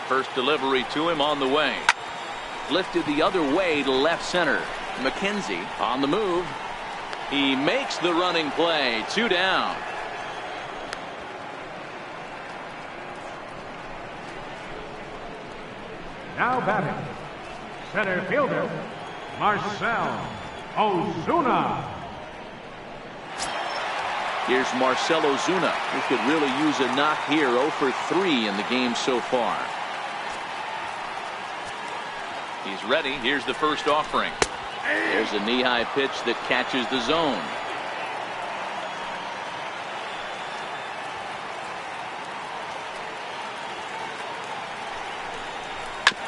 First delivery to him on the way. Lifted the other way to left center. McKenzie on the move. He makes the running play. 2 down. Now batting, center fielder, Marcell Ozuna. Here's Marcell Ozuna, who could really use a knock here. 0 for 3 in the game so far. He's ready. Here's the first offering. There's a knee-high pitch that catches the zone.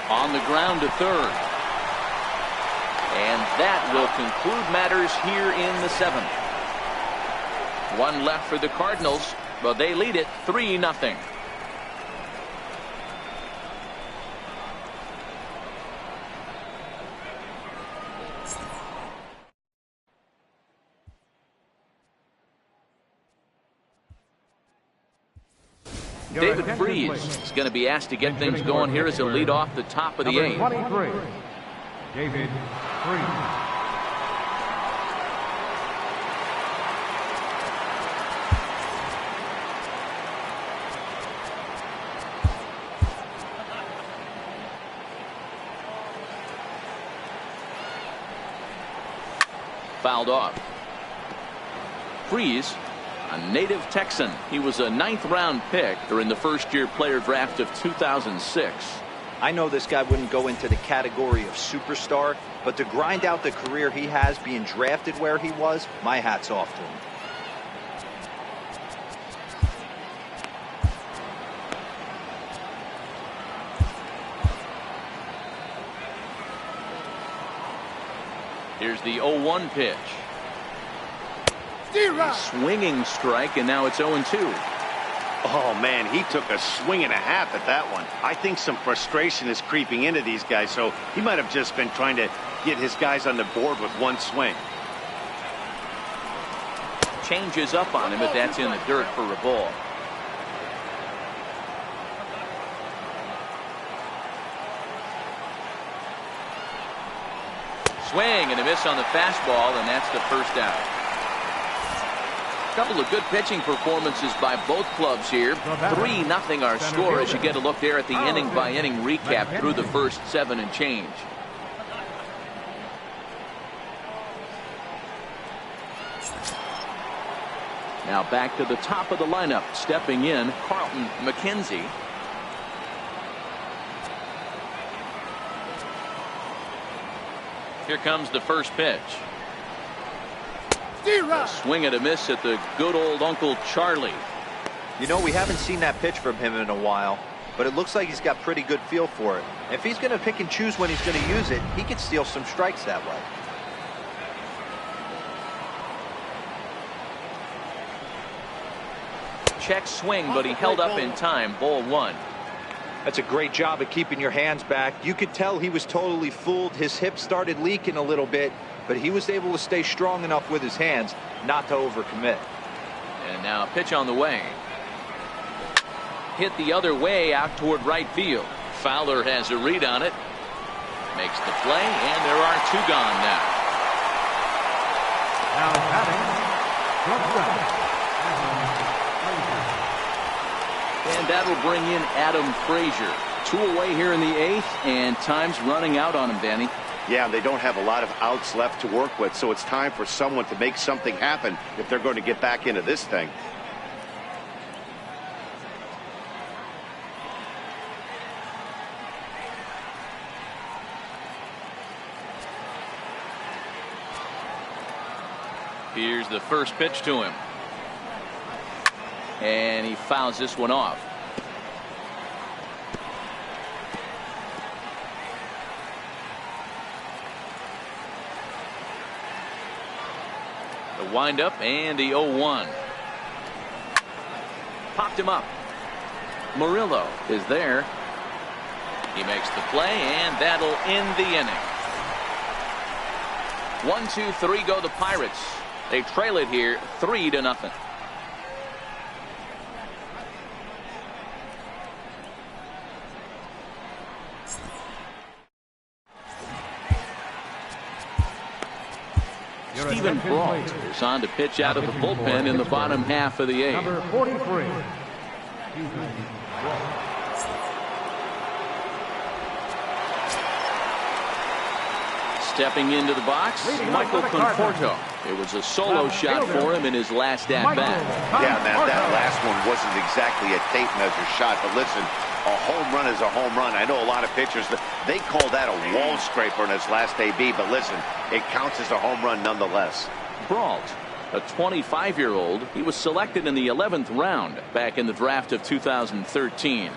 On the ground to third. And that will conclude matters here in the 7th. 1 left for the Cardinals, but they lead it 3-0. David Freese is going to be asked to get things going here as a lead off the top of the 8th. 23, David Freese. Fouled off. Freese, a native Texan. He was a 9th round pick during the first-year player draft of 2006. I know this guy wouldn't go into the category of superstar, but to grind out the career he has being drafted where he was, my hat's off to him. Here's the 0-1 pitch. A swinging strike, and now it's 0-2. Oh, man, he took a swing and a half at that one. I think some frustration is creeping into these guys, so he might have just been trying to get his guys on the board with one swing. Changes up on him, but that's in the dirt for a ball. Swing and a miss on the fastball, and that's the first out. A couple of good pitching performances by both clubs here. 3-0 our score as you get a look there at the inning-by-inning recap through the first 7 and change. Now back to the top of the lineup. Stepping in, Carlton McKenzie. Here comes the first pitch. A swing and a miss at the good old Uncle Charlie. You know, we haven't seen that pitch from him in a while, but it looks like he's got pretty good feel for it. If he's going to pick and choose when he's going to use it, he can steal some strikes that way. Check swing, but he held up in time. Ball 1. That's a great job of keeping your hands back. You could tell he was totally fooled. His hip started leaking a little bit, but he was able to stay strong enough with his hands not to overcommit. And now a pitch on the way. Hit the other way out toward right field. Fowler has a read on it. Makes the play, and there are 2 gone now. Now batting, and that'll bring in Adam Frazier. 2 away here in the 8th, and time's running out on him, Danny. Yeah, they don't have a lot of outs left to work with, so it's time for someone to make something happen if they're going to get back into this thing. Here's the first pitch to him. And he fouls this one off. The windup and the 0-1. Popped him up. Murillo is there. He makes the play, and that'll end the inning. 1, 2, 3 go the Pirates. They trail it here 3-0. Stephen Brault is on to pitch out of the bullpen in the bottom half of the 8th. Number 43. Stepping into the box, Michael Conforto. It was a solo shot for him in his last at-bat. Yeah, man, that last one wasn't exactly a tape measure shot, but listen, a home run is a home run. I know a lot of pitchers, they call that a wall scraper in his last AB, but listen, it counts as a home run nonetheless. Brault, a 25-year-old, he was selected in the 11th round back in the draft of 2013.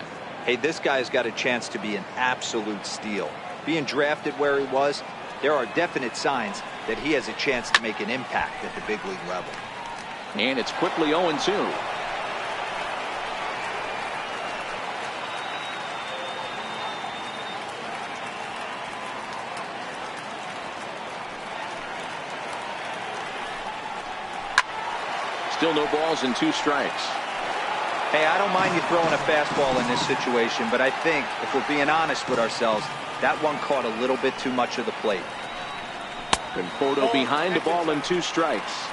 Hey, this guy's got a chance to be an absolute steal. Being drafted where he was, there are definite signs that he has a chance to make an impact at the big league level. And it's quickly 0-2. Still no balls and 2 strikes. Hey, I don't mind you throwing a fastball in this situation, but I think if we're being honest with ourselves, that one caught a little bit too much of the plate. Conforto behind the ball and 2 strikes.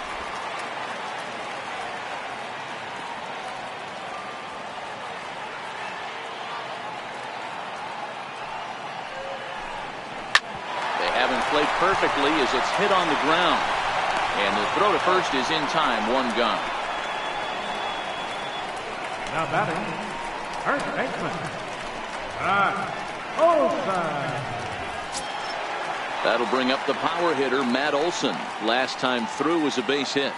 They haven't played perfectly as it's hit on the ground. And the throw to first is in time, 1 gone. Now batting, first baseman, Olsen. That'll bring up the power hitter, Matt Olson. Last time through was a base hit.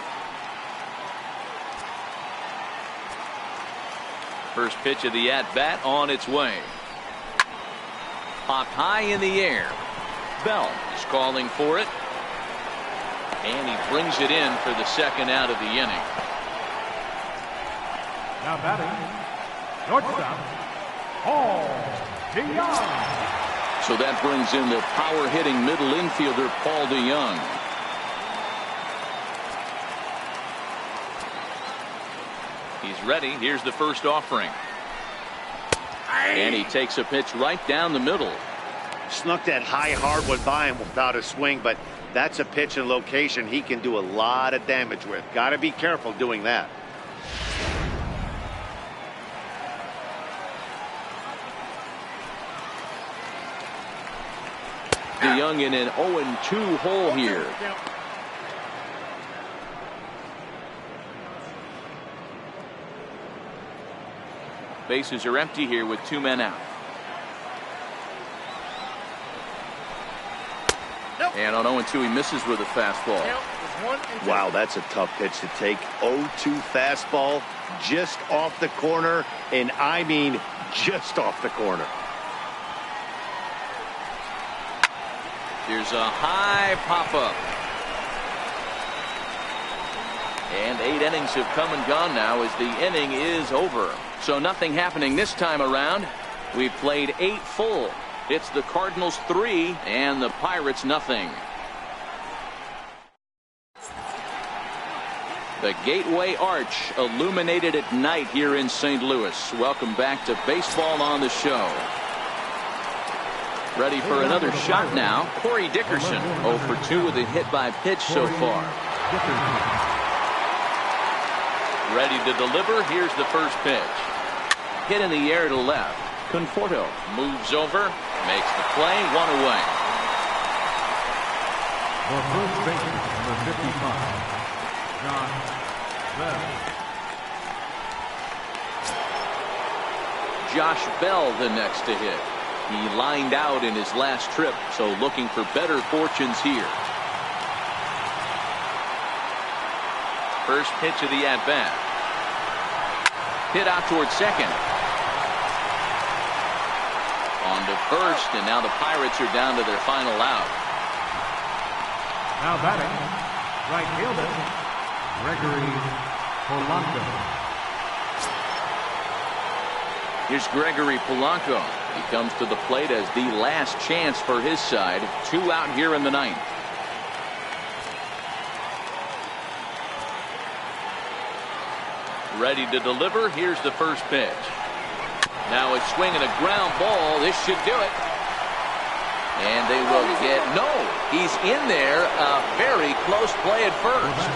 First pitch of the at-bat on its way. Popped high in the air. Bell is calling for it. And he brings it in for the 2nd out of the inning. Now batting, shortstop, Paul DeYoung. So that brings in the power-hitting middle infielder, Paul DeYoung. He's ready. Here's the first offering. And he takes a pitch right down the middle. Snuck that high hard one by him without a swing, but that's a pitch and location he can do a lot of damage with. Got to be careful doing that. DeYoung in an 0-2 hole here. Bases are empty here with 2 men out. And on 0-2 he misses with a fastball. Wow, that's a tough pitch to take. 0-2 fastball just off the corner, and I mean just off the corner. Here's a high pop-up. And 8 innings have come and gone now as the inning is over. So nothing happening this time around. We've played 8 full. It's the Cardinals 3 and the Pirates nothing. The Gateway Arch illuminated at night here in St. Louis. Welcome back to Baseball on the Show. Ready for another shot now. Corey Dickerson 0 for 2 with a hit by pitch so far. Ready to deliver. Here's the first pitch. Hit in the air to left. Conforto moves over, makes the play, 1 away. For first baseman, number 55, John Bell. Josh Bell the next to hit. He lined out in his last trip, so looking for better fortunes here. First pitch of the at-bat. Hit out towards second. On to first, and now the Pirates are down to their final out. Now batting, right fielder, Gregory Polanco. Here's Gregory Polanco. He comes to the plate as the last chance for his side. 2 out here in the ninth. Ready to deliver. Here's the first pitch. Now a swing and a ground ball. This should do it. And they will get no. He's in there. A very close play at first.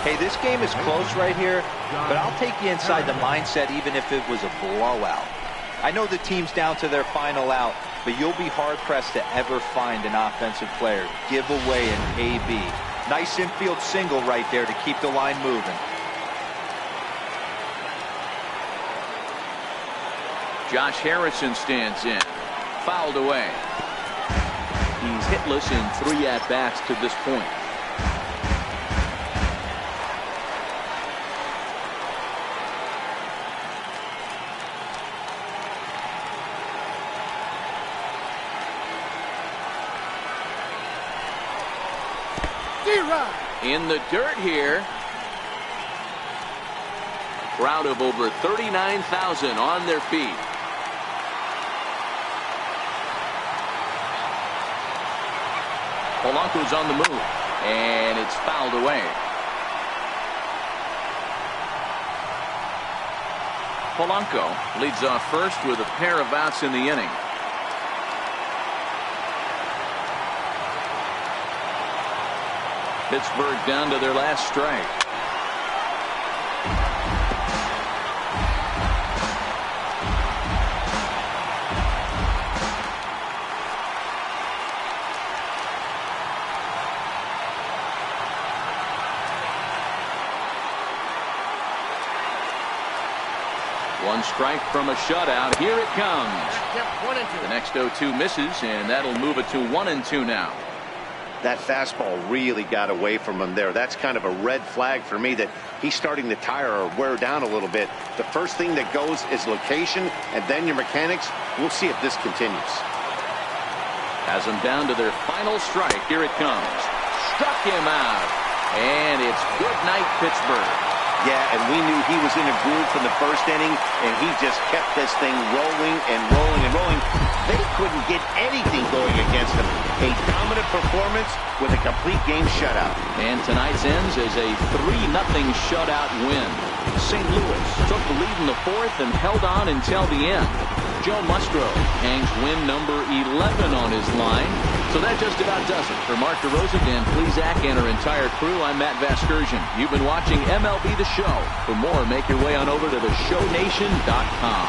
Hey, this game is close right here, but I'll take you inside the mindset even if it was a blowout. I know the team's down to their final out, but you'll be hard-pressed to ever find an offensive player give away an AB. Nice infield single right there to keep the line moving. Josh Harrison stands in. Fouled away. He's hitless in 3 at-bats to this point. In the dirt here. Crowd of over 39,000 on their feet. Polanco's on the move, and it's fouled away. Polanco leads off first with a pair of outs in the inning. Pittsburgh down to their last strike. One strike from a shutout. Here it comes. The next 0-2 misses, and that'll move it to 1-2 now. That fastball really got away from him there. That's kind of a red flag for me that he's starting to tire or wear down a little bit. The first thing that goes is location, and then your mechanics. We'll see if this continues. Has them down to their final strike. Here it comes. Struck him out. And it's good night, Pittsburgh. Yeah, and we knew he was in a groove from the first inning, and he just kept this thing rolling and rolling and rolling. They couldn't get anything going against him. A dominant performance with a complete game shutout. And tonight's ends is a 3-0 shutout win. St. Louis took the lead in the 4th and held on until the end. Joe Musgrove hangs win number 11 on his line. So that just about does it. For Mark DeRosa, Dan Plesac, and our entire crew, I'm Matt Vasgersian. You've been watching MLB The Show. For more, make your way on over to theshownation.com.